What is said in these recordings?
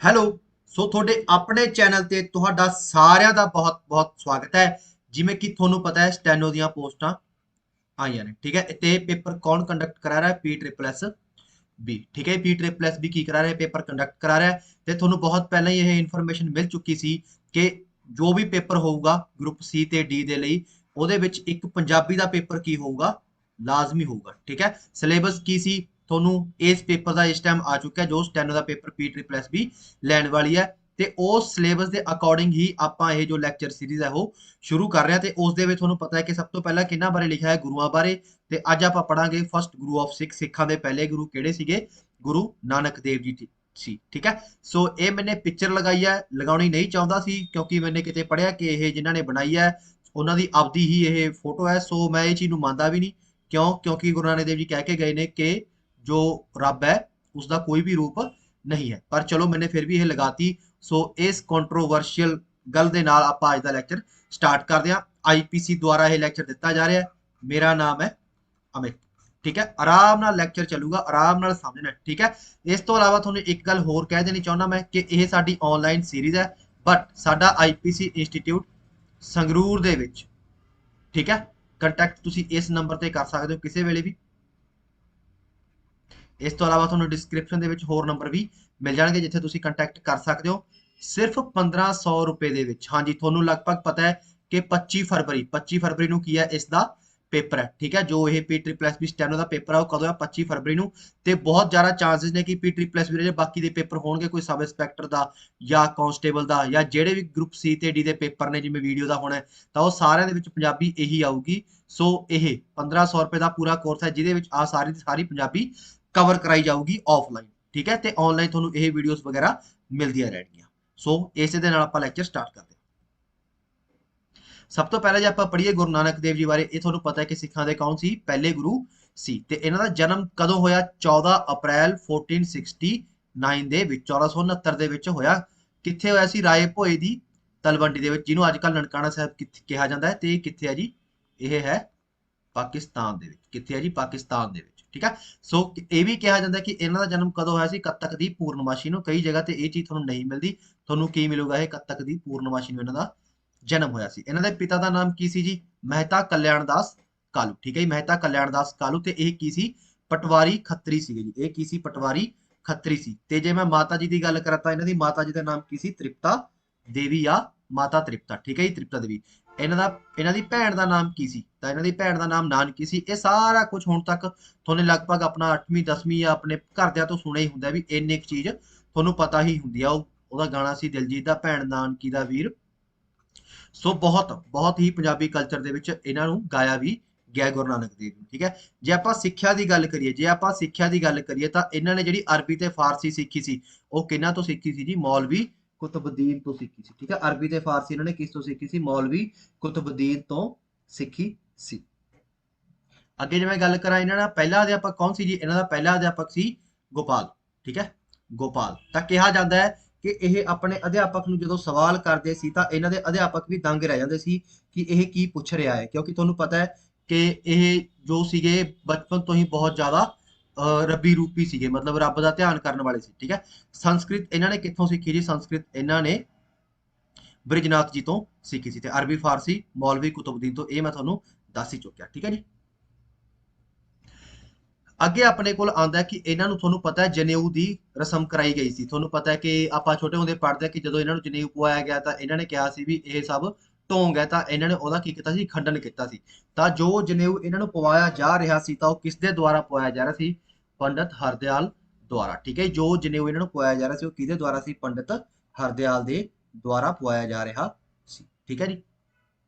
Hello. ਸੋ ਤੁਹਾਡੇ ਆਪਣੇ channel ਤੇ ਤੁਹਾਡਾ ਸਾਰਿਆਂ ਦਾ ਬਹੁਤ ਬਹੁਤ ਸਵਾਗਤ ਹੈ। ਜਿਵੇਂ ਕਿ ਤੁਹਾਨੂੰ ਪਤਾ ਹੈ ਸਟੈਨੋ ਦੀਆਂ ਪੋਸਟਾਂ ਆਈਆਂ ਨੇ, ਠੀਕ ਹੈ। ਤੇ ਪੇਪਰ ਕੌਣ ਕੰਡਕਟ ਕਰਾ ਰਿਹਾ? ਪੀ ਟ੍ਰਿਪਲ ਐਸ ਬੀ, ਠੀਕ ਹੈ। ਪੀ ਟ੍ਰਿਪਲ ਐਸ ਬੀ ਕੀ ਕਰਾ ਰਿਹਾ? ਪੇਪਰ ਕੰਡਕਟ ਕਰਾ ਰਿਹਾ ਹੈ। ਤੇ ਤੁਹਾਨੂੰ ਬਹੁਤ ਪਹਿਲਾਂ ਹੀ ਇਹ ਇਨਫੋਰਮੇਸ਼ਨ ਮਿਲ ਚੁੱਕੀ ਸੀ ਕਿ ਜੋ ਵੀ ਪੇਪਰ ਹੋਊਗਾ ਗਰੁੱਪ ਸੀ ਤੇ ਡੀ ਦੇ ਲਈ, ਉਹਦੇ ਵਿੱਚ ਇੱਕ ਪੰਜਾਬੀ ਦਾ ਪੇਪਰ ਕੀ ਹੋਊਗਾ? ਲਾਜ਼ਮੀ ਹੋਊਗਾ, ਠੀਕ ਹੈ। ਸਿਲੇਬਸ ਕੀ ਸੀ ਤੁਹਾਨੂੰ ਇਸ ਪੇਪਰ ਦਾ ਇਸ ਟਾਈਮ ਆ ਚੁੱਕਾ ਹੈ, ਜੋ ਸਟੈਨੋ ਦਾ paper P triple S B ਲੈਣ ਵਾਲੀ ਹੈ। ਤੇ ਉਸ ਸਿਲੇਬਸ ਦੇ ਅਕੋਰਡਿੰਗ ਹੀ ਆਪਾਂ ਇਹ ਜੋ ਲੈਕਚਰ ਸੀਰੀਜ਼ ਹੈ ਉਹ ਸ਼ੁਰੂ ਕਰ ਰਹੇ ਹਾਂ। ਤੇ ਉਸ ਦੇ ਵਿੱਚ ਤੁਹਾਨੂੰ ਪਤਾ ਹੈ ਕਿ ਸਭ ਤੋਂ ਪਹਿਲਾਂ ਕਿਹਨਾਂ ਬਾਰੇ ਲਿਖਿਆ ਹੈ? ਗੁਰੂਆਂ ਬਾਰੇ। ਤੇ ਅੱਜ ਆਪਾਂ ਪੜਾਂਗੇ ਫਸਟ ਗੁਰੂ ਆਫ ਸਿੱਖ, ਸਿੱਖਾਂ ਦੇ ਪਹਿਲੇ ਗੁਰੂ ਕਿਹੜੇ ਸੀਗੇ? ਗੁਰੂ ਨਾਨਕ ਦੇਵ ਜੀ ਸੀ, ਠੀਕ ਹੈ। ਸੋ ਇਹ ਮੈंने ਪਿਕਚਰ ਲਗਾਈ ਹੈ, ਲਗਾਉਣੀ ਨਹੀਂ ਚਾਹੁੰਦਾ ਸੀ ਕਿਉਂਕਿ ਮੈंने ਕਿਤੇ ਪੜਿਆ ਕਿ ਇਹ ਜਿਨ੍ਹਾਂ ਨੇ ਬਣਾਈ ਹੈ ਉਹਨਾਂ ਦੀ ਆਪਦੀ ਹੀ ਇਹ ਫੋਟੋ ਹੈ। ਸੋ ਮੈਂ ਇਹ ਚੀਜ਼ ਨੂੰ ਮੰਨਦਾ ਵੀ ਨਹੀਂ। ਕਿਉਂ? ਕਿਉਂਕਿ ਗੁਰੂ ਨਾਨਕ ਦੇਵ ਜੀ ਕਹਿ ਕੇ ਗਏ ਨੇ ਕਿ ਜੋ ਰੱਬ ਹੈ ਉਸਦਾ ਕੋਈ ਵੀ ਰੂਪ ਨਹੀਂ ਹੈ। ਪਰ ਚਲੋ ਮੈंने ਫਿਰ ਵੀ ਇਹ ਲਗਾਤੀ। ਸੋ ਇਸ ਕੰਟਰੋਵਰਸ਼ੀਅਲ ਗੱਲ ਦੇ ਨਾਲ ਆਪਾਂ ਅੱਜ ਦਾ ਲੈਕਚਰ ਸਟਾਰਟ ਕਰਦੇ ਹਾਂ। ਆਈਪੀਸੀ ਦੁਆਰਾ ਇਹ ਲੈਕਚਰ ਦਿੱਤਾ ਜਾ ਰਿਹਾ ਹੈ। ਮੇਰਾ ਨਾਮ ਹੈ ਅਮਿਤ, ਠੀਕ ਹੈ। ਆਰਾਮ ਨਾਲ ਲੈਕਚਰ ਚੱਲੂਗਾ, ਆਰਾਮ ਨਾਲ ਸਮਝਣਾ, ਠੀਕ ਹੈ। ਇਸ ਤੋਂ ਇਲਾਵਾ ਤੁਹਾਨੂੰ ਇੱਕ ਗੱਲ ਹੋਰ ਕਹਿ ਦੇਣੀ ਚਾਹੁੰਦਾ ਮੈਂ ਕਿ ਇਹ ਸਾਡੀ ਆਨਲਾਈਨ ਸੀਰੀਜ਼ ਹੈ, ਬਟ ਸਾਡਾ ਆਈਪੀਸੀ ਇੰਸਟੀਚਿਊਟ ਸੰਗਰੂਰ ਦੇ ਵਿੱਚ, ਠੀਕ ਹੈ। ਕੰਟੈਕਟ ਤੁਸੀਂ ਇਸ ਨੰਬਰ ਤੇ ਕਰ ਸਕਦੇ ਹੋ ਕਿਸੇ ਵੇਲੇ ਵੀ। ਇਸ ਤੋਂ ਇਲਾਵਾ ਤੁਹਾਨੂੰ ਡਿਸਕ੍ਰਿਪਸ਼ਨ ਦੇ ਵਿੱਚ ਹੋਰ ਨੰਬਰ ਵੀ ਮਿਲ ਜਾਣਗੇ ਜਿੱਥੇ ਤੁਸੀਂ ਕੰਟੈਕਟ ਕਰ ਸਕਦੇ ਹੋ। ਸਿਰਫ 1500 ਰੁਪਏ ਦੇ ਵਿੱਚ। ਹਾਂਜੀ, ਤੁਹਾਨੂੰ ਲਗਭਗ ਪਤਾ ਹੈ ਕਿ 25 ਫਰਵਰੀ ਨੂੰ ਕੀ ਹੈ? ਇਸ ਦਾ ਪੇਪਰ ਹੈ, ਠੀਕ ਹੈ। ਜੋ ਇਹ P triple S B steno ਦਾ ਪੇਪਰ ਹੈ ਉਹ ਕਦੋਂ ਹੈ? 25 ਫਰਵਰੀ ਨੂੰ। ਤੇ ਬਹੁਤ ਜ਼ਿਆਦਾ ਚਾਂਸਸ ਨੇ ਕਿ ਪੀ ਟ੍ਰਿਪਲ ਐਸ ਬੀ ਦੇ ਬਾਕੀ ਦੇ ਪੇਪਰ ਹੋਣਗੇ, ਕੋਈ ਸਬ ਇੰਸਪੈਕਟਰ ਦਾ ਜਾਂ ਕਾਂਸਟੇਬਲ ਦਾ ਜਾਂ ਜਿਹੜੇ ਵੀ ਗਰੁੱਪ ਸੀ ਤੇ ਡੀ ਦੇ ਪੇਪਰ ਨੇ, ਜਿਵੇਂ ਵੀਡੀਓ ਦਾ ਹੋਣਾ ਤਾਂ ਉਹ ਸਾਰਿਆਂ ਦੇ ਵਿੱਚ ਪੰਜਾਬੀ ਇਹੀ ਆਊਗੀ। ਸੋ ਇਹ 1500 ਰੁਪਏ ਦਾ ਪੂਰਾ ਕੋਰਸ ਹੈ ਜਿਹਦੇ ਵਿੱਚ ਆ ਸਾਰੀ ਦੀ ਸਾਰੀ ਪੰਜਾਬੀ ਕਵਰ ਕਰਾਈ ਜਾਊਗੀ ਆਫਲਾਈਨ, ਠੀਕ ਹੈ। ਤੇ ਆਨਲਾਈਨ ਤੁਹਾਨੂੰ ਇਹ ਵੀਡੀਓਜ਼ ਵਗੈਰਾ ਮਿਲਦੀਆਂ ਰਹਿਣਗੀਆਂ। ਸੋ ਇਸੇ ਦੇ ਨਾਲ ਆਪਾਂ ਲੈਕਚਰ ਸਟਾਰਟ ਕਰਦੇ ਹਾਂ। ਸਭ ਤੋਂ ਪਹਿਲਾਂ ਜੇ ਆਪਾਂ ਪੜ੍ਹੀਏ ਗੁਰੂ ਨਾਨਕ ਦੇਵ ਜੀ ਬਾਰੇ, ਇਹ ਤੁਹਾਨੂੰ ਪਤਾ ਹੈ ਕਿ ਸਿੱਖਾਂ ਦੇ ਕੌਣ ਸੀ? ਪਹਿਲੇ ਗੁਰੂ ਸੀ। ਤੇ ਇਹਨਾਂ ਦਾ ਜਨਮ ਕਦੋਂ ਹੋਇਆ? 14 ਅਪ੍ਰੈਲ 1469 ਦੇ ਵਿੱਚ, 1469 ਦੇ ਵਿੱਚ ਹੋਇਆ। ਕਿੱਥੇ ਹੋਇਆ ਸੀ? ਰਾਏ ਭੋਏ ਦੀ ਤਲਵੰਡੀ ਦੇ ਵਿੱਚ, ਜਿਹਨੂੰ ਅੱਜ ਕੱਲ੍ਹ ਨਨਕਾਣਾ ਸਾਹਿਬ ਕਿਹਾ ਜਾਂਦਾ ਹੈ। ਤੇ ਕਿੱਥੇ ਹੈ ਜੀ? ਇਹ ਹੈ ਪਾਕਿਸਤਾਨ ਦੇ ਵਿੱਚ। ਕਿੱਥੇ ਹੈ ਜੀ? ਪਾਕਿਸਤਾਨ ਦੇ ਵਿੱਚ, ਠੀਕ ਹੈ। ਸੋ ਇਹ ਵੀ ਕਿਹਾ ਜਾਂਦਾ ਕਿ ਇਹਨਾਂ ਦਾ ਜਨਮ ਕਦੋਂ ਹੋਇਆ ਸੀ? ਕੱਤਕ ਦੀ ਪੂਰਨਮਾਸ਼ੀ ਨੂੰ। ਕਈ ਜਗ੍ਹਾ ਤੇ ਇਹ ਚੀਜ਼ ਤੁਹਾਨੂੰ ਨਹੀਂ ਮਿਲਦੀ। ਤੁਹਾਨੂੰ ਕੀ ਮਿਲੂਗਾ? ਇਹ ਕੱਤਕ ਦੀ ਪੂਰਨਮਾਸ਼ੀ ਨੂੰ ਇਹਨਾਂ ਦਾ ਜਨਮ ਹੋਇਆ ਸੀ। ਇਹਨਾਂ ਦੇ ਪਿਤਾ ਦਾ ਨਾਮ ਕੀ ਸੀ ਜੀ? ਮਹਿਤਾ ਕਲਿਆਣ ਦਾਸ ਕਾਲੂ, ਠੀਕ ਹੈ ਜੀ। ਮਹਿਤਾ ਕਲਿਆਣ ਦਾਸ ਕਾਲੂ। ਤੇ ਇਹ ਕੀ ਸੀ? ਪਟਵਾਰੀ ਖੱਤਰੀ ਸੀਗੇ ਜੀ। ਇਹ ਕੀ ਸੀ? ਪਟਵਾਰੀ ਖੱਤਰੀ ਸੀ। ਤੇ ਜੇ ਮੈਂ ਮਾਤਾ ਜੀ ਦੀ ਗੱਲ ਕਰਾਂ ਤਾਂ ਇਹਨਾਂ ਦੀ ਮਾਤਾ ਜੀ ਦਾ ਨਾਮ ਕੀ ਸੀ? ਤ੍ਰਿਪਤਾ ਦੇਵੀ ਜਾਂ ਮਾਤਾ ਤ੍ਰਿਪਤਾ, ਠੀਕ ਹੈ ਜੀ। ਤ੍ਰਿਪਤਾ ਦੇਵੀ। ਇਹਨਾਂ ਦੀ ਭੈਣ ਦਾ ਨਾਮ ਕੀ ਸੀ? ਤਾਂ ਇਹਨਾਂ ਦੀ ਭੈਣ ਦਾ ਨਾਮ ਨਾਨਕੀ ਸੀ। ਇਹ ਸਾਰਾ ਕੁਝ ਹੁਣ ਤੱਕ ਤੁਹਾਨੂੰ ਲਗਭਗ ਆਪਣਾ 8ਵੀਂ 10ਵੀਂ ਜਾਂ ਆਪਣੇ ਘਰਦਿਆਂ ਤੋਂ ਸੁਣਿਆ ਹੀ ਹੁੰਦਾ ਵੀ ਇੰਨੀ ਕੁ ਚੀਜ਼ ਤੁਹਾਨੂੰ ਪਤਾ ਹੀ ਹੁੰਦੀ ਆ। ਉਹਦਾ ਗਾਣਾ ਸੀ ਦਿਲਜੀਤ ਦਾ, ਭੈਣ ਨਾਨਕੀ ਦਾ ਵੀਰ। ਸੋ ਬਹੁਤ ਬਹੁਤ ਹੀ ਪੰਜਾਬੀ ਕਲਚਰ ਦੇ ਵਿੱਚ ਇਹਨਾਂ ਨੂੰ ਗਾਇਆ ਵੀ ਗਿਆ ਗੁਰੂ ਨਾਨਕ ਦੇਵ ਨੂੰ, ਠੀਕ ਹੈ। ਜੇ ਆਪਾਂ ਸਿੱਖਿਆ ਦੀ ਗੱਲ ਕਰੀਏ, ਤਾਂ ਇਹਨਾਂ ਨੇ ਜਿਹੜੀ ਅਰਬੀ ਤੇ ਫਾਰਸੀ ਸਿੱਖੀ ਸੀ ਉਹ ਕਿਹਨਾਂ ਤੋਂ ਸਿੱਖੀ ਸੀ ਜੀ? ਮੌਲਵੀ ਕੁਤਬੁੱਦੀਨ ਤੋਂ ਸਿੱਖੀ ਸੀ, ਠੀਕ ਹੈ। ਅਰਬੀ ਤੇ ਫਾਰਸੀ ਇਹਨਾਂ ਨੇ ਕਿਸ ਤੋਂ ਸਿੱਖੀ ਸੀ? ਮੌਲਵੀ ਕੁਤਬੁੱਦੀਨ ਤੋਂ ਸਿੱਖੀ ਸੀ। ਅੱਗੇ ਜੇ ਮੈਂ ਗੱਲ ਕਰਾਂ ਇਹਨਾਂ ਦਾ ਪਹਿਲਾ ਅਧਿਆਪਕ ਕੌਣ ਸੀ ਜੀ? ਇਹਨਾਂ ਦਾ ਪਹਿਲਾ ਅਧਿਆਪਕ ਸੀ ਗੋਪਾਲ, ਠੀਕ ਹੈ। ਗੋਪਾਲ। ਤਾਂ ਕਿਹਾ ਜਾਂਦਾ ਹੈ ਕਿ ਇਹ ਆਪਣੇ ਅਧਿਆਪਕ ਨੂੰ ਜਦੋਂ ਸਵਾਲ ਕਰਦੇ ਸੀ ਤਾਂ ਇਹਨਾਂ ਦੇ ਅਧਿਆਪਕ ਵੀ ਦੰਗ ਰਹਿ ਜਾਂਦੇ ਸੀ ਕਿ ਇਹ ਕੀ ਪੁੱਛ ਰਿਹਾ ਹੈ। ਕਿਉਂਕਿ ਤੁਹਾਨੂੰ ਪਤਾ ਹੈ ਕਿ ਇਹ ਜੋ ਸੀਗੇ ਬਚਪਨ ਤੋਂ ਹੀ ਬਹੁਤ ਜ਼ਿਆਦਾ ਰੱਬੀ ਰੂਪੀ ਸੀਗੇ, ਮਤਲਬ ਰੱਬ ਦਾ ਧਿਆਨ ਕਰਨ ਵਾਲੇ ਸੀ, ਠੀਕ ਹੈ। ਸੰਸਕ੍ਰਿਤ ਇਹਨਾਂ ਨੇ ਕਿੱਥੋਂ ਸਿੱਖੀ ਜੀ? ਸੰਸਕ੍ਰਿਤ ਇਹਨਾਂ ਨੇ ਬ੍ਰਿਜਨਾਥ ਜੀ ਤੋਂ ਸਿੱਖੀ ਸੀ। ਤੇ ਅਰਬੀ ਫਾਰਸੀ ਮੌਲਵੀ ਕੁਤਬੁਦੀਨ ਤੋਂ। ਇਹ ਮੈਂ ਤੁਹਾਨੂੰ ਦੱਸ ਹੀ ਚੁੱਕਿਆ, ਠੀਕ ਹੈ ਜੀ। ਅੱਗੇ ਆਪਣੇ ਕੋਲ ਆਉਂਦਾ ਕਿ ਇਹਨਾਂ ਨੂੰ, ਤੁਹਾਨੂੰ ਪਤਾ ਹੈ, ਜਨੇਊ ਦੀ ਰਸਮ ਕਰਾਈ ਗਈ ਸੀ। ਤੁਹਾਨੂੰ ਪਤਾ ਹੈ ਕਿ ਆਪਾਂ ਛੋਟੇ ਹੁੰਦੇ ਪੜ੍ਹਦੇ ਕਿ ਜਦੋਂ ਇਹਨਾਂ ਨੂੰ ਜਨੇਊ ਪਵਾਇਆ ਗਿਆ ਤਾਂ ਇਹਨਾਂ ਨੇ ਕਿਹਾ ਸੀ ਵੀ ਇਹ ਸਭ ਢੋਂਗ ਹੈ। ਤਾਂ ਇਹਨਾਂ ਨੇ ਉਹਦਾ ਕੀ ਕੀਤਾ ਸੀ? ਖੰਡਨ ਕੀਤਾ ਸੀ। ਤਾਂ ਜੋ ਜਨੇਊ ਇਹਨਾਂ ਨੂੰ ਪਵਾਇਆ ਜਾ ਰਿਹਾ ਸੀ ਤਾਂ ਉਹ ਕਿਸ ਦੇ ਦੁਆਰਾ ਪਵਾਇਆ ਜਾ ਰਿਹਾ ਸੀ? ਪੰਡਤ ਹਰਦਿਆਲ ਦੁਆਰਾ, ਠੀਕ ਹੈ। ਜੋ ਜਨੇਊ ਇਹਨਾਂ ਨੂੰ ਪਵਾਇਆ ਜਾ ਰਿਹਾ ਸੀ ਉਹ ਕਿਹਦੇ ਦੁਆਰਾ ਸੀ? ਪੰਡਤ ਹਰਦਿਆਲ ਦੇ ਦੁਆਰਾ ਪਵਾਇਆ ਜਾ ਰਿਹਾ ਸੀ, ਠੀਕ ਹੈ ਜੀ।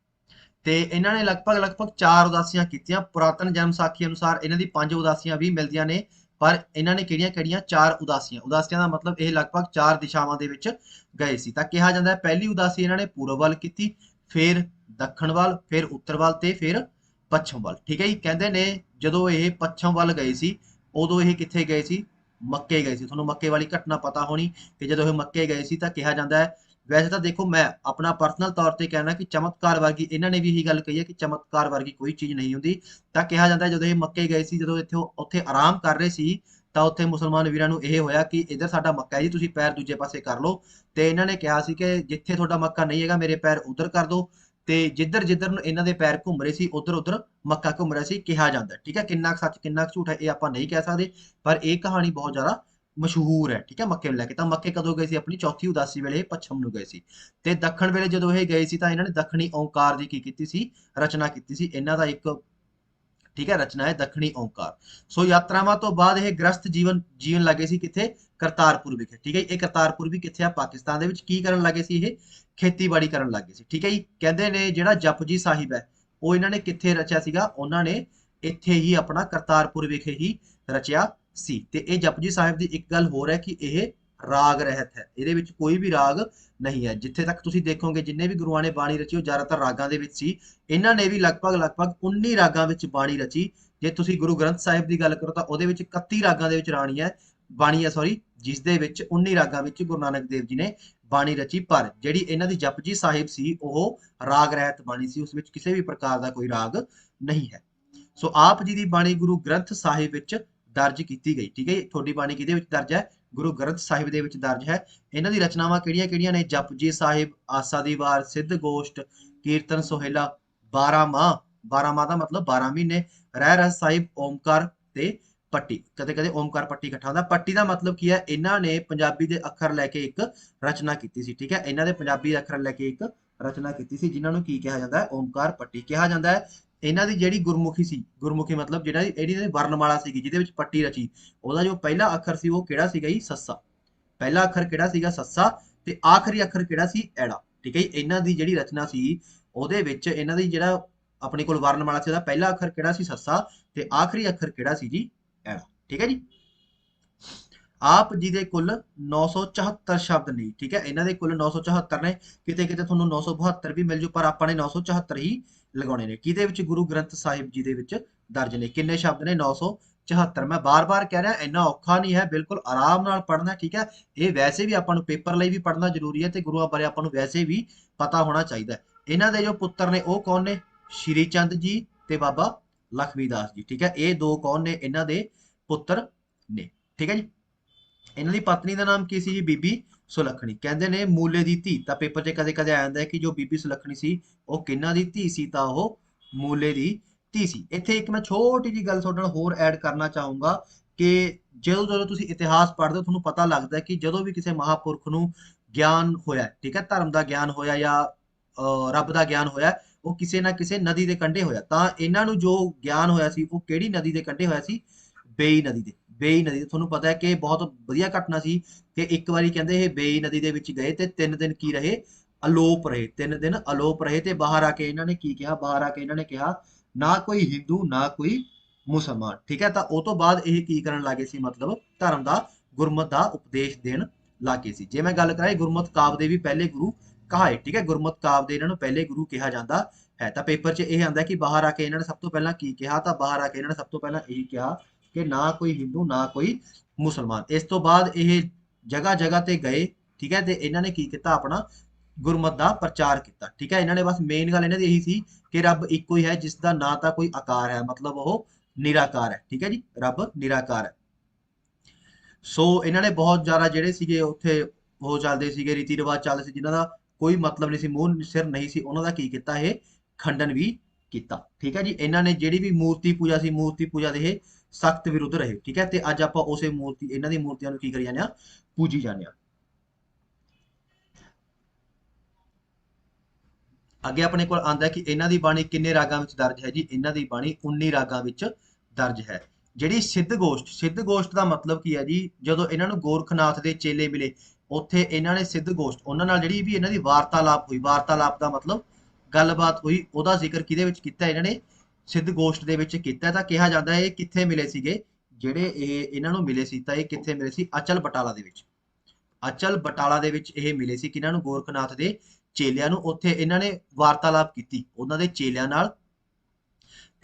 ਤੇ ਇਹਨਾਂ ਨੇ ਲਗਭਗ 4 ਉਦਾਸੀਆਂ ਕੀਤੀਆਂ। ਪੁਰਾਤਨ ਜਨਮ ਸਾਖੀ ਅਨੁਸਾਰ ਇਹਨਾਂ ਦੀ 5 ਉਦਾਸੀਆਂ ਵੀ ਮਿਲਦੀਆਂ ਨੇ, ਪਰ ਇਹਨਾਂ ਨੇ ਕਿਹੜੀਆਂ 4 ਉਦਾਸੀਆਂ। ਉਦਾਸੀਆਂ ਦਾ ਮਤਲਬ ਇਹ ਲਗਭਗ 4 ਦਿਸ਼ਾਵਾਂ ਦੇ ਵਿੱਚ ਗਏ ਸੀ। ਤਾਂ ਕਿਹਾ ਜਾਂਦਾ ਹੈ ਪਹਿਲੀ ਉਦਾਸੀ ਇਹਨਾਂ ਨੇ ਪੂਰਬ ਵੱਲ ਕੀਤੀ, ਫਿਰ ਦੱਖਣ ਵੱਲ, ਫਿਰ ਉੱਤਰ ਵੱਲ ਤੇ ਫਿਰ ਪੱਛਮ ਵੱਲ, ਠੀਕ ਹੈ ਜੀ। ਕਹਿੰਦੇ ਨੇ ਜਦੋਂ ਇਹ ਪੱਛਮ ਵੱਲ ਗਏ ਸੀ ਉਦੋਂ ਇਹ ਕਿੱਥੇ ਗਏ ਸੀ? ਮੱਕੇ ਗਏ ਸੀ। ਤੁਹਾਨੂੰ ਮੱਕੇ ਵਾਲੀ ਘਟਨਾ ਪਤਾ ਹੋਣੀ ਕਿ ਜਦੋਂ ਇਹ ਮੱਕੇ ਗਏ ਸੀ ਤਾਂ ਕਿਹਾ ਜਾਂਦਾ ਹੈ, ਵੈਸੇ ਤਾਂ ਦੇਖੋ ਮੈਂ ਆਪਣਾ ਪਰਸਨਲ ਤੌਰ ਤੇ ਕਹਿਣਾ ਕਿ ਚਮਤਕਾਰ ਵਰਗੀ, ਇਹਨਾਂ ਨੇ ਵੀ ਇਹੀ ਗੱਲ ਕਹੀ ਹੈ ਕਿ ਚਮਤਕਾਰ ਵਰਗੀ ਕੋਈ ਚੀਜ਼ ਨਹੀਂ ਹੁੰਦੀ। ਤਾਂ ਕਿਹਾ ਜਾਂਦਾ ਜਦੋਂ ਇਹ ਮੱਕੇ ਗਏ ਸੀ, ਜਦੋਂ ਇੱਥੇ ਉੱਥੇ ਆਰਾਮ ਕਰ ਰਹੇ ਸੀ ਤਾਂ ਉੱਥੇ ਮੁਸਲਮਾਨ ਵੀਰਾਂ ਨੂੰ ਇਹ ਹੋਇਆ ਕਿ ਇੱਧਰ ਸਾਡਾ ਮੱਕਾ ਹੈ ਜੀ, ਤੁਸੀਂ ਪੈਰ ਦੂਜੇ ਪਾਸੇ ਕਰ ਲਓ। ਤੇ ਇਹਨਾਂ ਨੇ ਕਿਹਾ ਸੀ ਕਿ ਜਿੱਥੇ ਤੁਹਾਡਾ ਮੱਕਾ ਨਹੀਂ ਹੈਗਾ ਮੇਰੇ ਪੈਰ ਉਧਰ ਕਰ ਦਿਓ। ਤੇ ਜਿੱਧਰ ਜਿੱਧਰ ਨੂੰ ਇਹਨਾਂ ਦੇ ਪੈਰ ਘੁੰਮ ਰਹੇ ਸੀ ਉਧਰ ਉਧਰ ਮੱਕਾ ਘੁੰਮ ਰਿਹਾ ਸੀ ਕਿਹਾ ਜਾਂਦਾ। ਠੀਕ ਹੈ, ਕਿੰਨਾ ਕੁ ਸੱਚ ਕਿੰਨਾ ਕੁ ਝੂਠ ਹੈ ਇਹ ਆਪਾਂ ਨਹੀਂ ਕਹਿ ਸਕਦੇ, ਪਰ ਇਹ ਕਹਾਣੀ ਬਹੁਤ ਜ਼ਿਆਦਾ ਮਸ਼ਹੂਰ ਹੈ। ਠੀਕ ਹੈ, ਮੱਕੇ ਨੂੰ ਲੈ ਕੇ। ਤਾਂ ਮੱਕੇ ਕਦੋਂ ਗਏ ਸੀ? ਆਪਣੀ ਚੌਥੀ ਉਦਾਸੀ ਵੇਲੇ ਇਹ ਪੱਛਮ ਨੂੰ ਗਏ ਸੀ। ਤੇ ਦੱਖਣ ਵੇਲੇ ਜਦੋਂ ਇਹ ਗਏ ਸੀ ਤਾਂ ਇਹਨਾਂ ਨੇ ਦੱਖਣੀ ਓਂਕਾਰ ਦੀ ਕੀ ਕੀਤੀ ਸੀ? ਰਚਨਾ ਕੀਤੀ ਸੀ। ਇਹਨਾਂ ਦਾ ਇੱਕ ਠੀਕ ਹੈ ਰਚਨਾ ਹੈ ਦੱਖਣੀ ਓਂਕਾਰ। ਸੋ ਯਾਤਰਾਵਾਂ ਤੋਂ ਬਾਅਦ ਇਹ ਗ੍ਰਸਤ ਜੀਵਨ ਜੀਣ ਲੱਗੇ ਸੀ ਕਿੱਥੇ? ਕਰਤਾਰਪੁਰ ਵਿਖੇ। ਠੀਕ ਹੈ ਜੀ, ਇਹ ਕਰਤਾਰਪੁਰ ਵੀ ਕਿੱਥੇ ਆ? ਪਾਕਿਸਤਾਨ ਦੇ ਵਿੱਚ। ਕੀ ਕਰਨ ਲੱਗੇ ਸੀ ਇਹ? ਖੇਤੀਬਾੜੀ ਕਰਨ ਲੱਗੇ ਸੀ। ਠੀਕ ਹੈ ਜੀ, ਕਹਿੰਦੇ ਨੇ ਜਿਹੜਾ ਜਪਜੀ ਸਾਹਿਬ ਹੈ ਉਹ ਇਹਨਾਂ ਨੇ ਕਿੱਥੇ ਰਚਿਆ ਸੀਗਾ? ਉਹਨਾਂ ਨੇ ਇੱਥੇ ਹੀ ਆਪਣਾ ਕਰਤਾਰਪੁਰ ਵਿਖੇ ਹੀ ਰਚਿਆ ਸੀ। ਤੇ ਇਹ ਜਪਜੀ ਸਾਹਿਬ ਦੀ ਇੱਕ ਗੱਲ ਹੋਰ ਹੈ ਕਿ ਇਹ ਰਾਗ ਰਹਿਤ ਹੈ, ਇਹਦੇ ਵਿੱਚ ਕੋਈ ਵੀ ਰਾਗ ਨਹੀਂ ਹੈ। ਜਿੱਥੇ ਤੱਕ ਤੁਸੀਂ ਦੇਖੋਗੇ ਜਿੰਨੇ ਵੀ ਗੁਰੂਆਂ ਨੇ ਬਾਣੀ ਰਚੀ ਉਹ ਜ਼ਿਆਦਾਤਰ ਰਾਗਾਂ ਦੇ ਵਿੱਚ ਸੀ। ਇਹਨਾਂ ਨੇ ਵੀ ਲਗਭਗ 19 ਰਾਗਾਂ ਵਿੱਚ ਬਾਣੀ ਰਚੀ। ਜੇ ਤੁਸੀਂ ਗੁਰੂ ਗ੍ਰੰਥ ਸਾਹਿਬ ਦੀ ਗੱਲ ਕਰੋ ਤਾਂ ਉਹਦੇ ਵਿੱਚ 31 ਰਾਗਾਂ ਦੇ ਵਿੱਚ ਬਾਣੀ ਹੈ ਸੌਰੀ, ਜਿਸ ਦੇ ਵਿੱਚ 19 ਰਾਗਾਂ ਵਿੱਚ ਗੁਰੂ ਨਾਨਕ ਦੇਵ ਜੀ ਨੇ ਬਾਣੀ ਰਚੀ। ਪਰ ਜਿਹੜੀ ਇਹਨਾਂ ਦੀ ਜਪਜੀ ਸਾਹਿਬ ਸੀ ਉਹ ਰਾਗ ਰਹਿਤ ਬਾਣੀ ਸੀ, ਉਸ ਵਿੱਚ ਕਿਸੇ ਵੀ ਪ੍ਰਕਾਰ ਦਾ ਕੋਈ ਰਾਗ ਨਹੀਂ ਹੈ। ਸੋ ਆਪ ਜੀ ਦੀ ਬਾਣੀ ਗੁਰੂ ਗ੍ਰੰਥ ਸਾਹਿਬ ਵਿੱਚ ਦਰਜ ਕੀਤੀ ਗਈ। ਠੀਕ ਹੈ ਜੀ, ਤੁਹਾਡੀ ਬਾਣੀ ਕਿਹਦੇ ਵਿੱਚ ਦਰਜ ਹੈ? ਗੁਰੂ ਗ੍ਰੰਥ ਸਾਹਿਬ ਦੇ ਵਿੱਚ ਦਰਜ ਹੈ। ਇਹਨਾਂ ਦੀ ਰਚਨਾਵਾਂ ਕਿਹੜੀਆਂ ਕਿਹੜੀਆਂ ਨੇ? ਜਪਜੀ ਸਾਹਿਬ, ਆਸਾ ਦੀ ਵਾਰ, ਸਿੱਧ ਗੋਸ਼ਟ, ਕੀਰਤਨ ਸੋਹਿਲਾ, 12 ਮਾਹ, 12 ਮਾਹ ਦਾ ਮਤਲਬ 12 ਮਹੀਨੇ, ਰਹਿ ਰਸ ਸਾਹਿਬ, ਓਮਕਾਰ ਤੇ ਪੱਟੀ। ਕਦੇ ਕਦੇ ਓਮਕਾਰ ਪੱਟੀ ਇਕੱਠਾ ਹੁੰਦਾ। ਪੱਟੀ ਦਾ ਮਤਲਬ ਕੀ ਹੈ? ਇਹਨਾਂ ਨੇ ਪੰਜਾਬੀ ਦੇ ਅੱਖਰ ਲੈ ਕੇ ਇੱਕ ਰਚਨਾ ਕੀਤੀ ਸੀ। ਠੀਕ ਹੈ, ਇਹਨਾਂ ਦੇ ਪੰਜਾਬੀ ਅੱਖਰ ਲੈ ਕੇ ਇੱਕ ਰਚਨਾ ਕੀਤੀ ਸੀ ਜਿਨ੍ਹਾਂ ਨੂੰ ਕੀ ਕਿਹਾ ਜਾਂਦਾ ਹੈ? ਓਮਕਾਰ ਪੱਟੀ ਕਿਹਾ ਜਾਂਦਾ ਹੈ। ਇਹਨਾਂ ਦੀ ਜਿਹੜੀ ਗੁਰਮੁਖੀ ਸੀ, ਗੁਰਮੁਖੀ ਮਤਲਬ ਜਿਹੜਾ ਇਹਦੀ ਵਰਨਮਾਲਾ ਸੀਗੀ ਜਿਹਦੇ ਵਿੱਚ ਪੱਟੀ ਰਚੀ, ਉਹਦਾ ਜੋ ਪਹਿਲਾ ਅੱਖਰ ਸੀ ਉਹ ਕਿਹੜਾ ਸੀਗਾ ਜੀ? ਸੱਸਾ। ਪਹਿਲਾ ਅੱਖਰ ਕਿਹੜਾ ਸੀਗਾ? ਸੱਸਾ। ਤੇ ਆਖਰੀ ਅੱਖਰ ਕਿਹੜਾ ਸੀ? ਐੜਾ। ਠੀਕ ਹੈ ਜੀ, ਇਹਨਾਂ ਦੀ ਜਿਹੜੀ ਰਚਨਾ ਸੀ ਉਹਦੇ ਵਿੱਚ ਇਹਨਾਂ ਦੀ ਜਿਹੜਾ ਆਪਣੇ ਕੋਲ ਵਰਨਮਾਲਾ ਸੀ ਉਹਦਾ ਪਹਿਲਾ ਅੱਖਰ ਕਿਹੜਾ ਸੀ? ਸੱਸਾ। ਤੇ ਆਖਰੀ ਅੱਖਰ ਕਿਹੜਾ ਸੀ ਜੀ? ਐੜਾ। ਠੀਕ ਹੈ ਜੀ। ਆਪ ਜੀ ਦੇ ਕੁੱਲ 974 ਸ਼ਬਦ ਨੇ। ਠੀਕ ਹੈ, ਇਹਨਾਂ ਦੇ ਕੁੱਲ 974 ਨੇ। ਕਿਤੇ ਕਿਤੇ ਤੁਹਾਨੂੰ 972 ਵੀ ਮਿਲ ਜੂ, ਪਰ ਆਪਾਂ ਨੇ 974 ਹੀ ਲਗਾਉਣੇ ਨੇ। ਕਿਹਦੇ ਵਿੱਚ? ਗੁਰੂ ਗ੍ਰੰਥ ਸਾਹਿਬ ਜੀ ਦੇ ਵਿੱਚ ਦਰਜ ਨੇ। ਕਿੰਨੇ ਸ਼ਬਦ ਨੇ? 974। ਮੈਂ ਬਾਰ-ਬਾਰ ਕਹਿ ਰਿਹਾ ਇੰਨਾ ਔਖਾ ਨਹੀਂ ਹੈ, ਬਿਲਕੁਲ ਆਰਾਮ ਨਾਲ ਪੜ੍ਹਨਾ। ਠੀਕ ਹੈ, ਇਹ ਵੈਸੇ ਵੀ ਆਪਾਂ ਨੂੰ ਪੇਪਰ ਲਈ ਵੀ ਪੜ੍ਹਨਾ ਜ਼ਰੂਰੀ ਹੈ ਤੇ ਗੁਰੂਆਂ ਬਾਰੇ ਆਪਾਂ ਨੂੰ ਵੈਸੇ ਵੀ ਪਤਾ ਹੋਣਾ ਚਾਹੀਦਾ ਹੈ। ਇਹਨਾਂ ਦੇ ਜੋ ਪੁੱਤਰ ਨੇ ਉਹ ਕੌਣ ਨੇ? ਸ਼੍ਰੀ ਚੰਦ ਜੀ ਤੇ ਬਾਬਾ ਲਖਮੀ ਦਾਸ ਜੀ। ਠੀਕ ਹੈ, ਇਹ ਦੋ ਕੌਣ ਨੇ? ਇਹਨਾਂ ਦੇ ਪੁੱਤਰ ਨੇ। ਠੀਕ ਹੈ ਜੀ। ਇਹਨਾਂ ਦੀ ਪਤਨੀ ਦਾ ਨਾਮ ਕੀ ਸੀ ਜੀ? ਬੀਬੀ ਸੁਲੱਖਣੀ। ਕਹਿੰਦੇ ਨੇ ਮੂਲੇ ਦੀ ਧੀ। ਤਾਂ ਪੇਪਰ 'ਚ ਕਦੇ ਕਦੇ ਆ ਜਾਂਦਾ ਹੈ ਕਿ ਜੋ ਬੀਬੀ ਸੁਲੱਖਣੀ ਸੀ ਉਹ ਕਿਹਨਾਂ ਦੀ ਧੀ ਸੀ? ਤਾਂ ਉਹ ਮੂਲੇ ਦੀ ਧੀ ਸੀ। ਇੱਥੇ ਇੱਕ ਮੈਂ ਛੋਟੀ ਜਿਹੀ ਗੱਲ ਤੁਹਾਡੇ ਨਾਲ ਹੋਰ ਐਡ ਕਰਨਾ ਚਾਹੂੰਗਾ ਕਿ ਜਦੋਂ ਜਦੋਂ ਤੁਸੀਂ ਇਤਿਹਾਸ ਪੜ੍ਹਦੇ ਹੋ ਤੁਹਾਨੂੰ ਪਤਾ ਲੱਗਦਾ ਹੈ ਕਿ ਜਦੋਂ ਵੀ ਕਿਸੇ ਮਹਾਪੁਰਖ ਨੂੰ ਗਿਆਨ ਹੋਇਆ, ਠੀਕ ਹੈ, ਧਰਮ ਦਾ ਗਿਆਨ ਹੋਇਆ ਜਾਂ ਰੱਬ ਦਾ ਗਿਆਨ ਹੋਇਆ, ਉਹ ਕਿਸੇ ਨਾ ਕਿਸੇ ਨਦੀ ਦੇ ਕੰਢੇ ਹੋਇਆ। ਤਾਂ ਇਹਨਾਂ ਨੂੰ ਜੋ ਗਿਆਨ ਹੋਇਆ ਸੀ ਉਹ ਕਿਹੜੀ ਨਦੀ ਦੇ ਕੰਢੇ ਹੋਇਆ ਸੀ? ਬੇਈ ਨਦੀ ਦੇ। ਬੇਈ ਨਦੀ ਦੇ। ਤੁਹਾਨੂੰ ਪਤਾ ਹੈ ਕਿ ਬਹੁਤ ਵਧੀਆ ਘਟਨਾ ਸੀ ਕਿ ਇੱਕ ਵਾਰੀ ਕਹਿੰਦੇ ਇਹ ਬੇਈ ਨਦੀ ਦੇ ਵਿੱਚ ਗਏ ਤੇ 3 ਦਿਨ ਕੀ ਰਹੇ? ਅਲੋਪ ਰਹੇ। 3 ਦਿਨ ਅਲੋਪ ਰਹੇ ਤੇ ਬਾਹਰ ਆ ਕੇ ਇਹਨਾਂ ਨੇ ਕੀ ਕਿਹਾ? ਬਾਹਰ ਆ ਕੇ ਇਹਨਾਂ ਨੇ ਕਿਹਾ ਨਾ ਕੋਈ ਹਿੰਦੂ ਨਾ ਕੋਈ ਮੁਸਲਮਾਨ। ਠੀਕ ਹੈ, ਤਾਂ ਉਹ ਤੋਂ ਬਾਅਦ ਇਹ ਕੀ ਕਰਨ ਲੱਗੇ ਸੀ? ਮਤਲਬ ਧਰਮ ਦਾ, ਗੁਰਮਤ ਦਾ ਉਪਦੇਸ਼ ਦੇਣ ਲੱਗੇ ਸੀ। ਜੇ ਮੈਂ ਗੱਲ ਕਰਾਂ ਗੁਰਮਤ ਕਾਵਿ ਦੇ ਵੀ ਪਹਿਲੇ ਗੁਰੂ ਕਹਾਏ। ਠੀਕ ਹੈ, ਗੁਰਮਤ ਕਾਵਿ ਦੇ ਇਹਨਾਂ ਨੂੰ ਪਹਿਲੇ ਗੁਰੂ ਕਿਹਾ ਜਾਂਦਾ ਹੈ। ਤਾਂ ਪੇਪਰ 'ਚ ਇਹ ਆਉਂਦਾ ਕਿ ਬਾਹਰ ਆ ਕੇ ਇਹਨਾਂ ਨੇ ਸਭ ਤੋਂ ਪਹਿਲਾਂ ਕੀ ਕਿਹਾ? ਤਾਂ ਬਾਹਰ ਆ ਕੇ ਇਹਨਾਂ ਨੇ ਸਭ ਤੋਂ ਪਹਿਲਾਂ ਇਹੀ ਕਿਹਾ ਕਿ ਨਾ ਕੋਈ ਹਿੰਦੂ ਨਾ ਕੋਈ ਮੁਸਲਮਾਨ। ਇਸ ਤੋਂ ਬਾਅਦ ਇਹ ਜਗ੍ਹਾ ਜਗ੍ਹਾ ਤੇ ਗਏ। ਠੀਕ ਹੈ, ਤੇ ਇਹਨਾਂ ਨੇ ਕੀ ਕੀਤਾ? ਆਪਣਾ ਗੁਰਮਤ ਦਾ ਪ੍ਰਚਾਰ ਕੀਤਾ। ਠੀਕ ਹੈ, ਇਹਨਾਂ ਨੇ ਬਸ ਮੇਨ ਗੱਲ ਇਹਨਾਂ ਦੀ ਇਹੀ ਸੀ ਕਿ ਰੱਬ ਇੱਕੋ ਹੀ ਹੈ ਜਿਸ ਦਾ ਨਾ ਤਾਂ ਕੋਈ ਆਕਾਰ ਹੈ, ਮਤਲਬ ਉਹ ਨਿਰਾਕਾਰ ਹੈ। ਠੀਕ ਹੈ ਜੀ, ਰੱਬ ਨਿਰਾਕਾਰ ਹੈ। ਸੋ ਇਹਨਾਂ ਨੇ ਬਹੁਤ ਜ਼ਿਆਦਾ ਜਿਹੜੇ ਸੀਗੇ ਉੱਥੇ ਉਹ ਚੱਲਦੇ ਸੀਗੇ ਰੀਤੀ ਰਿਵਾਜ ਚੱਲਦੇ ਸੀ ਜਿਨ੍ਹਾਂ ਦਾ ਕੋਈ ਮਤਲਬ ਨਹੀਂ ਸੀ, ਮੂੰਹ ਸਿਰ ਨਹੀਂ ਸੀ, ਉਹਨਾਂ ਦਾ ਕੀ ਕੀਤਾ? ਇਹ ਖੰਡਨ ਵੀ ਕੀਤਾ। ਠੀਕ ਹੈ ਜੀ, ਇਹਨਾਂ ਨੇ ਜਿਹੜੀ ਵੀ ਮੂਰਤੀ ਪੂਜਾ ਸੀ, ਮੂਰਤੀ ਪੂਜਾ ਦੇ ਇਹ ਸਖਤ ਵਿਰੁੱਧ ਰਹੇ। ਠੀਕ ਹੈ, ਤੇ ਅੱਜ ਆਪਾਂ ਉਸੇ ਮੂਰਤੀ, ਇਹਨਾਂ ਦੀ ਮੂਰਤੀਆਂ ਨੂੰ ਕੀ ਕਰੀ ਜਾਂਦੇ ਆ? ਪੂਜੀ ਜਾਂਦੇ ਆ। ਅੱਗੇ ਆਪਣੇ ਕੋਲ ਆਂਦਾ ਕਿ ਇਹਨਾਂ ਦੀ ਬਾਣੀ ਕਿੰਨੇ ਰਾਗਾਂ ਵਿੱਚ ਦਰਜ ਹੈ ਜੀ? ਇਹਨਾਂ ਦੀ ਬਾਣੀ 19 ਰਾਗਾਂ ਵਿੱਚ ਦਰਜ ਹੈ। ਜਿਹੜੀ ਸਿੱਧ ਗੋਸ਼ਟ, ਸਿੱਧ ਗੋਸ਼ਟ ਦਾ ਮਤਲਬ ਕੀ ਹੈ ਜੀ? ਜਦੋਂ ਇਹਨਾਂ ਨੂੰ ਗੋਰਖਨਾਥ ਦੇ ਚੇਲੇ ਮਿਲੇ ਉੱਥੇ ਇਹਨਾਂ ਨੇ ਸਿੱਧ ਗੋਸ਼ਟ, ਉਹਨਾਂ ਨਾਲ ਜਿਹੜੀ ਵੀ ਇਹਨਾਂ ਦੀ ਵਾਰਤਾਲਾਪ ਹੋਈ, ਵਾਰਤਾਲਾਪ ਦਾ ਮਤਲਬ ਗੱਲਬਾਤ ਹੋਈ, ਉਹਦਾ ਜ਼ਿਕਰ ਕਿਹਦੇ ਵਿੱਚ ਕੀਤਾ? ਇਹਨਾਂ ਨੇ ਸਿੱਧ ਗੋਸ਼ਟ ਦੇ ਵਿੱਚ ਕੀਤਾ। ਤਾਂ ਕਿਹਾ ਜਾਂਦਾ ਹੈ ਇਹ ਕਿੱਥੇ ਮਿਲੇ ਸੀਗੇ? ਜਿਹੜੇ ਇਹ ਇਹਨਾਂ ਨੂੰ ਮਿਲੇ ਸੀ ਤਾਂ ਇਹ ਕਿੱਥੇ ਮਿਲੇ ਸੀ? ਅਚਲ ਬਟਾਲਾ ਦੇ ਵਿੱਚ। ਅਚਲ ਬਟਾਲਾ ਦੇ ਵਿੱਚ ਇਹ ਮਿਲੇ ਸੀ ਕਿਹਨਾਂ ਨੂੰ? ਗੋਰਖਨਾਥ ਦੇ ਚੇਲਿਆਂ ਨੂੰ। ਉੱਥੇ ਇਹਨਾਂ ਨੇ ਵਾਰਤਾਲਾਪ ਕੀਤੀ ਉਹਨਾਂ ਦੇ ਚੇਲਿਆਂ ਨਾਲ।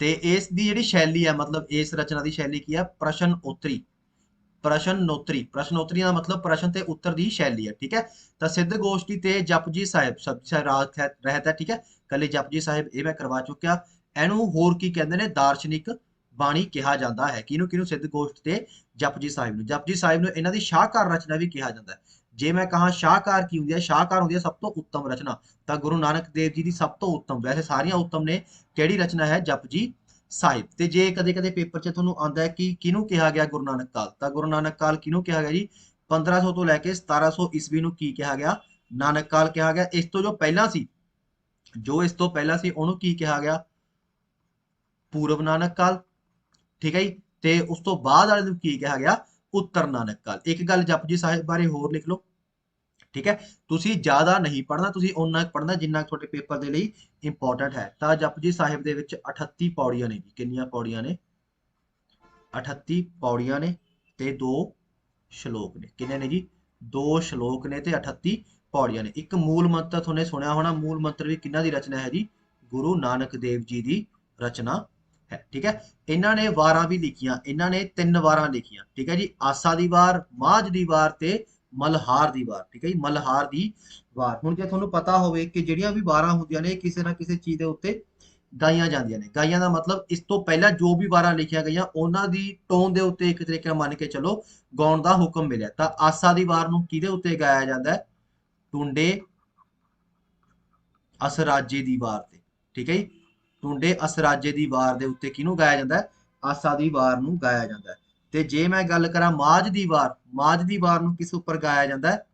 ਤੇ ਇਸ ਦੀ ਜਿਹੜੀ ਸ਼ੈਲੀ ਹੈ, ਮਤਲਬ ਇਸ ਰਚਨਾ ਦੀ ਸ਼ੈਲੀ ਕੀ ਹੈ? ਪ੍ਰਸ਼ਨ ਉੱਤਰੀ। ਪ੍ਰਸ਼ਨੋਤਰੀ। ਪ੍ਰਸ਼ਨੋਤਰੀ ਦਾ ਮਤਲਬ ਪ੍ਰਸ਼ਨ ਤੇ ਉੱਤਰ ਦੀ ਸ਼ੈਲੀ ਹੈ। ਠੀਕ ਹੈ, ਤਾਂ ਸਿੱਧ ਗੋਸ਼ਟੀ ਤੇ ਜਪਜੀ ਸਾਹਿਬ ਰਾਗ ਰਹਿਤ ਹੈ। ਠੀਕ ਹੈ, ਕੱਲੇ ਜਪਜੀ ਸਾਹਿਬ ਇਹ ਮੈਂ ਕਰਵਾ ਚੁੱਕਿਆ। ਇਹਨੂੰ ਹੋਰ ਕੀ ਕਹਿੰਦੇ ਨੇ? ਦਾਰਸ਼ਨਿਕ ਬਾਣੀ ਕਿਹਾ ਜਾਂਦਾ ਹੈ। ਕਿਹਨੂੰ ਕਿਹਨੂੰ? ਸਿੱਧ ਗੋਸ਼ਟ ਤੇ ਜਪਜੀ ਸਾਹਿਬ ਨੂੰ। ਜਪਜੀ ਸਾਹਿਬ ਨੂੰ ਇਹਨਾਂ ਦੀ ਸ਼ਾਹਕਾਰ ਰਚਨਾ ਵੀ ਕਿਹਾ ਜਾਂਦਾ ਹੈ। ਜੇ ਮੈਂ ਕਹਾਂ ਸ਼ਾਹਕਾਰ ਕੀ ਹੁੰਦੀ ਹੈ, ਸ਼ਾਹਕਾਰ ਹੁੰਦੀ ਹੈ ਸਭ ਤੋਂ ਉੱਤਮ ਰਚਨਾ। ਤਾਂ ਗੁਰੂ ਨਾਨਕ ਦੇਵ ਜੀ ਦੀ ਸਭ ਤੋਂ ਉੱਤਮ, ਵੈਸੇ ਸਾਰੀਆਂ ਉੱਤਮ ਨੇ, ਕਿਹੜੀ ਰਚਨਾ ਹੈ? ਜਪਜੀ ਸਾਹਿਬ। ਤੇ ਜੇ ਕਦੇ ਕਦੇ ਪੇਪਰ 'ਚ ਤੁਹਾਨੂੰ ਆਉਂਦਾ ਹੈ ਕਿ ਕਿਹਨੂੰ ਕਿਹਾ ਗਿਆ ਗੁਰੂ ਨਾਨਕ ਕਾਲ, ਤਾਂ ਗੁਰੂ ਨਾਨਕ ਕਾਲ ਕਿਹਨੂੰ ਕਿਹਾ ਗਿਆ ਜੀ? 1500 ਤੋਂ ਲੈ ਕੇ 1700 ਈਸਵੀ ਨੂੰ ਕੀ ਕਿਹਾ ਗਿਆ? ਨਾਨਕ ਕਾਲ ਕਿਹਾ ਗਿਆ। ਇਸ ਤੋਂ ਜੋ ਪਹਿਲਾਂ ਸੀ, ਜੋ ਇਸ ਤੋਂ ਪਹਿਲਾਂ ਸੀ ਉਹਨੂੰ ਕੀ ਕਿਹਾ ਗਿਆ? ਪੂਰਵ ਨਾਨਕ ਕਾਲ। ਠੀਕ ਹੈ ਜੀ। ਤੇ ਉਸ ਤੋਂ ਬਾਅਦ ਵਾਲੇ ਨੂੰ ਕੀ ਕਿਹਾ ਗਿਆ? ਉੱਤਰ ਨਾਨਕ ਕਾਲ। ਇੱਕ ਗੱਲ ਜਪਜੀ ਸਾਹਿਬ ਬਾਰੇ ਹੋਰ ਲਿਖ ਲਓ। ਠੀਕ ਹੈ, ਤੁਸੀਂ ਜ਼ਿਆਦਾ ਨਹੀਂ ਪੜ੍ਹਨਾ, ਤੁਸੀਂ ਓਨਾ ਪੜ੍ਹਨਾ ਜਿੰਨਾ ਤੁਹਾਡੇ ਪੇਪਰ ਦੇ ਲਈ ਇੰਪੋਰਟੈਂਟ ਹੈ। ਤਾਂ ਜਪਜੀ ਸਾਹਿਬ ਦੇ ਵਿੱਚ 38 ਪੌੜੀਆਂ ਨੇ ਜੀ। ਕਿੰਨੀਆਂ ਪੌੜੀਆਂ ਨੇ? 38 ਪੌੜੀਆਂ ਨੇ ਤੇ 2 ਸ਼ਲੋਕ ਨੇ। ਕਿੰਨੇ ਨੇ ਜੀ? 2 ਸ਼ਲੋਕ ਨੇ ਤੇ 38 ਪੌੜੀਆਂ ਨੇ। ਇੱਕ ਮੂਲ ਮੰਤਰ ਤੁਹਾਨੇ ਸੁਣਿਆ ਹੋਣਾ, ਮੂਲ ਮੰਤਰ ਵੀ ਕਿਹਨਾਂ ਦੀ ਰਚਨਾ ਹੈ ਜੀ? ਗੁਰੂ ਨਾਨਕ ਦੇਵ ਜੀ ਦੀ ਰਚਨਾ ਹੈ। ਠੀਕ ਹੈ, ਇਹਨਾਂ ਨੇ ਵਾਰਾਂ ਵੀ ਲਿਖੀਆਂ, ਇਹਨਾਂ ਨੇ 3 ਵਾਰਾਂ ਲਿਖੀਆਂ। ਠੀਕ ਹੈ ਜੀ, ਆਸਾ ਦੀ ਵਾਰ, ਮਾਝ ਦੀ ਵਾਰ ਤੇ ਮਲਹਾਰ ਦੀ ਵਾਰ। ਠੀਕ ਹੈ ਜੀ, ਮਲਹਾਰ ਦੀ ਵਾਰ। ਹੁਣ ਜੇ ਤੁਹਾਨੂੰ ਪਤਾ ਹੋਵੇ ਕਿ ਜਿਹੜੀਆਂ ਵੀ ਵਾਰਾਂ ਹੁੰਦੀਆਂ ਨੇ ਕਿਸੇ ਨਾ ਕਿਸੇ ਚੀਜ਼ ਦੇ ਉੱਤੇ ਗਾਈਆਂ ਜਾਂਦੀਆਂ ਨੇ। ਗਾਈਆਂ ਦਾ ਮਤਲਬ ਇਸ ਤੋਂ ਪਹਿਲਾਂ ਜੋ ਵੀ ਵਾਰਾਂ ਲਿਖੀਆਂ ਗਈਆਂ ਉਹਨਾਂ ਦੀ ਟੋਨ ਦੇ ਉੱਤੇ ਇੱਕ ਤਰੀਕੇ ਨਾਲ ਮੰਨ ਕੇ ਚਲੋ ਗਾਉਣ ਦਾ ਹੁਕਮ ਮਿਲਿਆ। ਤਾਂ ਆਸਾ ਦੀ ਵਾਰ ਨੂੰ ਕਿਹਦੇ ਉੱਤੇ ਗਾਇਆ ਜਾਂਦਾ ਹੈ? ਟੁੰਡੇ ਅਸਰਾਜੇ ਦੀ ਵਾਰ ਤੇ। ਠੀਕ ਹੈ ਜੀ, ਟੁੰਡੇ ਅਸਰਾਜੇ ਦੀ ਵਾਰ ਦੇ ਉੱਤੇ ਕਿਹਨੂੰ ਗਾਇਆ ਜਾਂਦਾ ਹੈ? ਆਸਾ ਦੀ ਵਾਰ ਨੂੰ ਗਾਇਆ ਜਾਂਦਾ ਹੈ। ਤੇ ਜੇ ਮੈਂ ਗੱਲ ਕਰਾਂ ਮਾਝ ਦੀ ਵਾਰ, ਮਾਝ ਦੀ ਵਾਰ ਨੂੰ ਕਿਸ ਉੱਪਰ ਗਾਇਆ ਜਾਂਦਾ ਹੈ?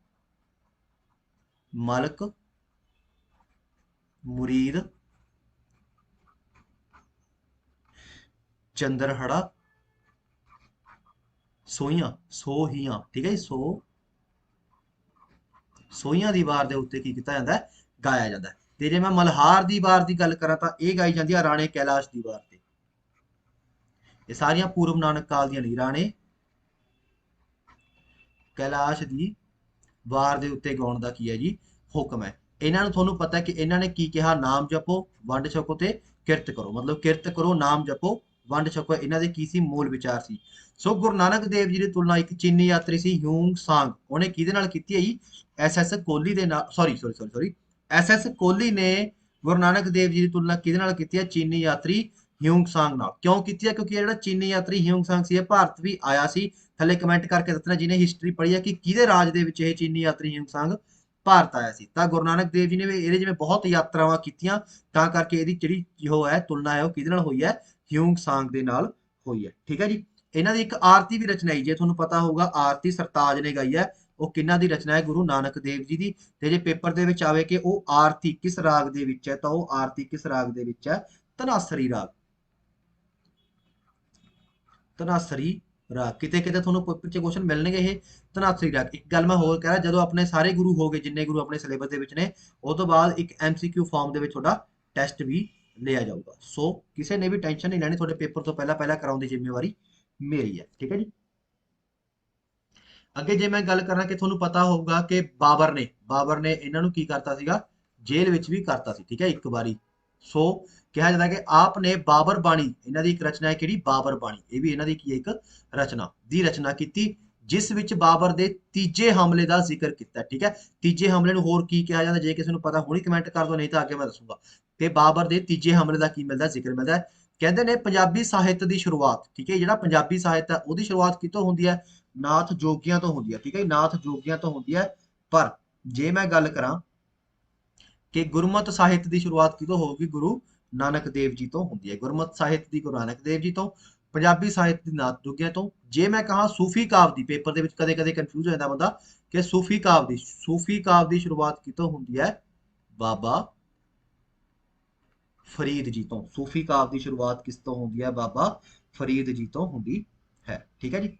ਮਲਕ, ਮੁਰੀਦ, ਚੰਦਰਹੜਾ, ਸੋਹੀਆਂ, ਸੋਹੀਆਂ। ਠੀਕ ਹੈ ਜੀ, ਸੋਹੀਆਂ ਦੀ ਵਾਰ ਦੇ ਉੱਤੇ ਕੀ ਕੀਤਾ ਜਾਂਦਾ ਹੈ? ਗਾਇਆ ਜਾਂਦਾ ਹੈ। ਤੇ ਜੇ ਮੈਂ ਮਲਹਾਰ ਦੀ ਵਾਰ ਦੀ ਗੱਲ ਕਰਾਂ ਤਾਂ ਇਹ ਗਾਈ ਜਾਂਦੀ ਹੈ ਰਾਣੇ ਕੈਲਾਸ਼ ਦੀ ਵਾਰ ਤੇ। ਇਹ ਸਾਰੀਆਂ ਪੂਰਵ ਨਾਨਕ ਕਾਲ ਦੀਆਂ ਨਹੀਂ, ਰਾਣੇ ਕੈਲਾਸ਼ ਦੀ ਵਾਰ ਦੇ ਉੱਤੇ ਗਾਉਣ ਦਾ ਕੀ ਹੈ ਜੀ? ਹੁਕਮ ਹੈ। ਇਹਨਾਂ ਨੂੰ ਤੁਹਾਨੂੰ ਪਤਾ ਹੈ ਕਿ ਇਹਨਾਂ ਨੇ ਕੀ ਕਿਹਾ? ਨਾਮ ਜਪੋ, ਵੰਡ ਛਕੋ ਤੇ ਕਿਰਤ ਕਰੋ। ਮਤਲਬ ਕਿਰਤ ਕਰੋ, ਨਾਮ ਜਪੋ, ਵੰਡ ਛਕੋ। ਇਹਨਾਂ ਦੇ ਕੀ ਸੀ? ਮੂਲ ਵਿਚਾਰ ਸੀ। ਸੋ ਗੁਰੂ ਨਾਨਕ ਦੇਵ ਜੀ ਦੀ ਤੁਲਨਾ ਇੱਕ ਚੀਨੀ ਯਾਤਰੀ ਸੀ ਹਿਊਂਗ ਸਾਂਗ, ਉਹਨੇ ਕਿਹਦੇ ਨਾਲ ਕੀਤੀ ਹੈ ਜੀ? ਐਸ ਕੋਹਲੀ ਦੇ ਨਾਲ। ਸੌਰੀ ਐਸ ਕੋਹਲੀ ਨੇ ਗੁਰੂ ਨਾਨਕ ਦੇਵ ਜੀ ਦੀ ਤੁਲਨਾ ਕਿਹਦੇ ਨਾਲ ਕੀਤੀ ਹੈ? ਚੀਨੀ ਯਾਤਰੀ ਹਿਊਂਗ ਸਾਂਗ ਨਾਲ। ਕਿਉਂ ਕੀਤੀ ਹੈ? ਕਿਉਂਕਿ ਇਹ ਜਿਹੜਾ ਚੀਨੀ ਯਾਤਰੀ ਹਿਊਂਗ ਸਾਂਗ ਸੀ ਇਹ ਭਾਰਤ ਵੀ ਆਇਆ ਸੀ। ਥੱਲੇ ਕਮੈਂਟ ਕਰਕੇ ਦੱਸਣਾ ਜਿਹਨੇ ਹਿਸਟਰੀ ਪੜ੍ਹੀ ਹੈ ਕਿ ਕਿਹਦੇ ਰਾਜ ਦੇ ਵਿੱਚ ਇਹ ਚੀਨੀ ਯਾਤਰੀ ਹਿਊਂਗ ਸਾਂਗ ਭਾਰਤ ਆਇਆ ਸੀ। ਤਾਂ ਗੁਰੂ ਨਾਨਕ ਦੇਵ ਜੀ ਨੇ ਇਹਦੇ ਜਿਵੇਂ ਬਹੁਤ ਯਾਤਰਾਵਾਂ ਕੀਤੀਆਂ, ਤਾਂ ਕਰਕੇ ਇਹਦੀ ਜਿਹੜੀ ਜੋ ਹੈ ਤੁਲਨਾ ਹੈ ਉਹ ਕਿਹਦੇ ਨਾਲ ਹੋਈ ਹੈ? ਹਿਊਂਗ ਸਾਂਗ ਦੇ ਨਾਲ ਹੋਈ ਹੈ। ਠੀਕ ਹੈ ਜੀ। ਇਹਨਾਂ ਦੀ ਇੱਕ ਆਰਤੀ ਵੀ ਰਚਨਾਈ, ਜੇ ਤੁਹਾਨੂੰ ਪਤਾ ਹੋਊਗਾ, ਆਰਤੀ ਸਰਤਾਜ ਨੇ ਗਾਈ ਹੈ। ਉਹ ਕਿਹਨਾਂ ਦੀ ਰਚਨਾ ਹੈ? ਗੁਰੂ ਨਾਨਕ ਦੇਵ ਜੀ ਦੀ। ਤੇ ਜੇ ਪੇਪਰ ਦੇ ਵਿੱਚ ਆਵੇ ਕਿ ਉਹ ਆਰਤੀ ਕਿਸ ਰਾਗ ਦੇ ਵਿੱਚ ਹੈ, ਤਾਂ ਉਹ ਆਰਤੀ ਕਿਸ ਰਾਗ ਦੇ ਵਿੱਚ ਹੈ? ਧਨਾਸਰੀ ਰਾਗ। ਧਨਾਸਰੀ ਰਾਗ। ਕਿਤੇ ਕਿਤੇ ਤੁਹਾਨੂੰ ਪੇਪਰ 'ਚ ਕੁਐਸਚਨ ਮਿਲਣਗੇ ਇਹ ਧਨਾਸਰੀ ਰਾਗ। ਇੱਕ ਗੱਲ ਮੈਂ ਹੋਰ ਕਹਿ ਰਿਹਾ, ਜਦੋਂ ਆਪਣੇ ਸਾਰੇ ਗੁਰੂ ਹੋ ਗਏ, ਜਿੰਨੇ ਗੁਰੂ ਆਪਣੇ ਸਿਲੇਬਸ ਦੇ ਵਿੱਚ ਨੇ, ਉਹ ਤੋਂ ਬਾਅਦ ਇੱਕ MCQ ਫਾਰਮ ਦੇ ਵਿੱਚ ਤੁਹਾਡਾ ਟੈਸਟ ਵੀ ਲਿਆ ਜਾਊਗਾ। ਸੋ ਕਿਸੇ ਨੇ ਵੀ ਟੈਨਸ਼ਨ ਨਹੀਂ ਲੈਣੀ, ਤੁਹਾਡੇ ਪੇਪਰ ਤੋਂ ਪਹਿਲਾਂ ਪਹਿਲਾਂ ਕਰਾਉਣ ਦੀ ਜ਼ਿੰਮੇਵਾਰੀ ਮੇਰੀ ਹੈ। ਠੀਕ ਹੈ ਜੀ। ਅੱਗੇ ਜੇ ਮੈਂ ਗੱਲ ਕਰਾਂ ਕਿ ਤੁਹਾਨੂੰ ਪਤਾ ਹੋਊਗਾ ਕਿ ਬਾਬਰ ਨੇ ਇਹਨਾਂ ਨੂੰ ਕੀ ਕਰਤਾ ਸੀਗਾ? ਜੇਲ੍ਹ ਵਿੱਚ ਵੀ ਕਰਤਾ ਸੀ। ਠੀਕ ਹੈ, ਇੱਕ ਵਾਰੀ। ਸੋ ਕਿਹਾ ਜਾਂਦਾ ਕਿ ਆਪ ਨੇ ਬਾਬਰ ਬਾਣੀ, ਇਹਨਾਂ ਦੀ ਇੱਕ ਰਚਨਾ ਹੈ ਕਿਹੜੀ? ਬਾਬਰ ਬਾਣੀ। ਇਹ ਵੀ ਇਹਨਾਂ ਦੀ ਕੀ ਹੈ? ਇੱਕ ਰਚਨਾ ਕੀਤੀ, ਜਿਸ ਵਿੱਚ ਬਾਬਰ ਦੇ ਤੀਜੇ ਹਮਲੇ ਦਾ ਜ਼ਿਕਰ ਕੀਤਾ। ਠੀਕ ਹੈ, ਤੀਜੇ ਹਮਲੇ ਨੂੰ ਹੋਰ ਕੀ ਕਿਹਾ ਜਾਂਦਾ? ਜੇ ਕਿਸੇ ਨੂੰ ਪਤਾ ਹੁਣੀ ਕਮੈਂਟ ਕਰ ਦਿਓ, ਨਹੀਂ ਤਾਂ ਅੱਗੇ ਮੈਂ ਦੱਸੂਗਾ। ਤੇ ਬਾਬਰ ਦੇ ਤੀਜੇ ਹਮਲੇ ਦਾ ਕੀ ਮਿਲਦਾ? ਜ਼ਿਕਰ ਮਿਲਦਾ ਹੈ। ਕਹਿੰਦੇ ਨੇ ਪੰਜਾਬੀ ਸਾਹਿਤ ਦੀ ਸ਼ੁਰੂਆਤ, ਠੀਕ ਹੈ, ਜਿਹੜਾ ਪੰਜਾਬੀ ਸਾਹਿਤ ਹੈ ਉਹਦੀ ਸ਼ੁਰੂਆਤ ਕਿਤੋਂ ਹੁੰਦੀ ਹੈ? ਨਾਥ ਜੋਗੀਆਂ ਤੋਂ ਹੁੰਦੀ ਹੈ। ਠੀਕ ਹੈ, ਨਾਥ ਜੋਗੀਆਂ ਤੋਂ ਹੁੰਦੀ ਹੈ। ਪਰ ਜੇ ਮੈਂ ਗੱਲ ਕਰਾਂ ਕਿ ਗੁਰਮਤਿ ਸਾਹਿਤ ਦੀ ਸ਼ੁਰੂਆਤ ਕਿਤੋਂ ਹੋਊਗੀ? ਗੁਰੂ ਨਾਨਕ ਦੇਵ ਜੀ ਤੋਂ ਹੁੰਦੀ ਹੈ। ਗੁਰਮਤਿ ਸਾਹਿਤ ਦੀ ਗੁਰੂ ਨਾਨਕ ਦੇਵ ਜੀ ਤੋਂ, ਪੰਜਾਬੀ ਸਾਹਿਤ ਦੀ ਨਾਥ ਜੋਗੀਆਂ ਤੋਂ। ਜੇ ਮੈਂ ਕਹਾਂ ਸੂਫੀ ਕਾਵ ਦੀ, ਪੇਪਰ ਦੇ ਵਿੱਚ ਕਦੇ ਕਦੇ ਕਨਫਿਊਜ਼ ਹੋ ਜਾਂਦਾ ਬੰਦਾ ਕਿ ਸੂਫੀ ਕਾਵ ਦੀ ਸ਼ੁਰੂਆਤ ਕਿਤੋਂ ਹੁੰਦੀ ਹੈ? ਬਾਬਾ ਫਰੀਦ ਜੀ ਤੋਂ। ਸੂਫੀ ਕਾਵ ਦੀ ਸ਼ੁਰੂਆਤ ਕਿਸ ਤੋਂ ਹੁੰਦੀ ਹੈ? ਬਾਬਾ ਫਰੀਦ ਜੀ ਤੋਂ ਹੁੰਦੀ ਹੈ। ਠੀਕ ਹੈ ਜੀ।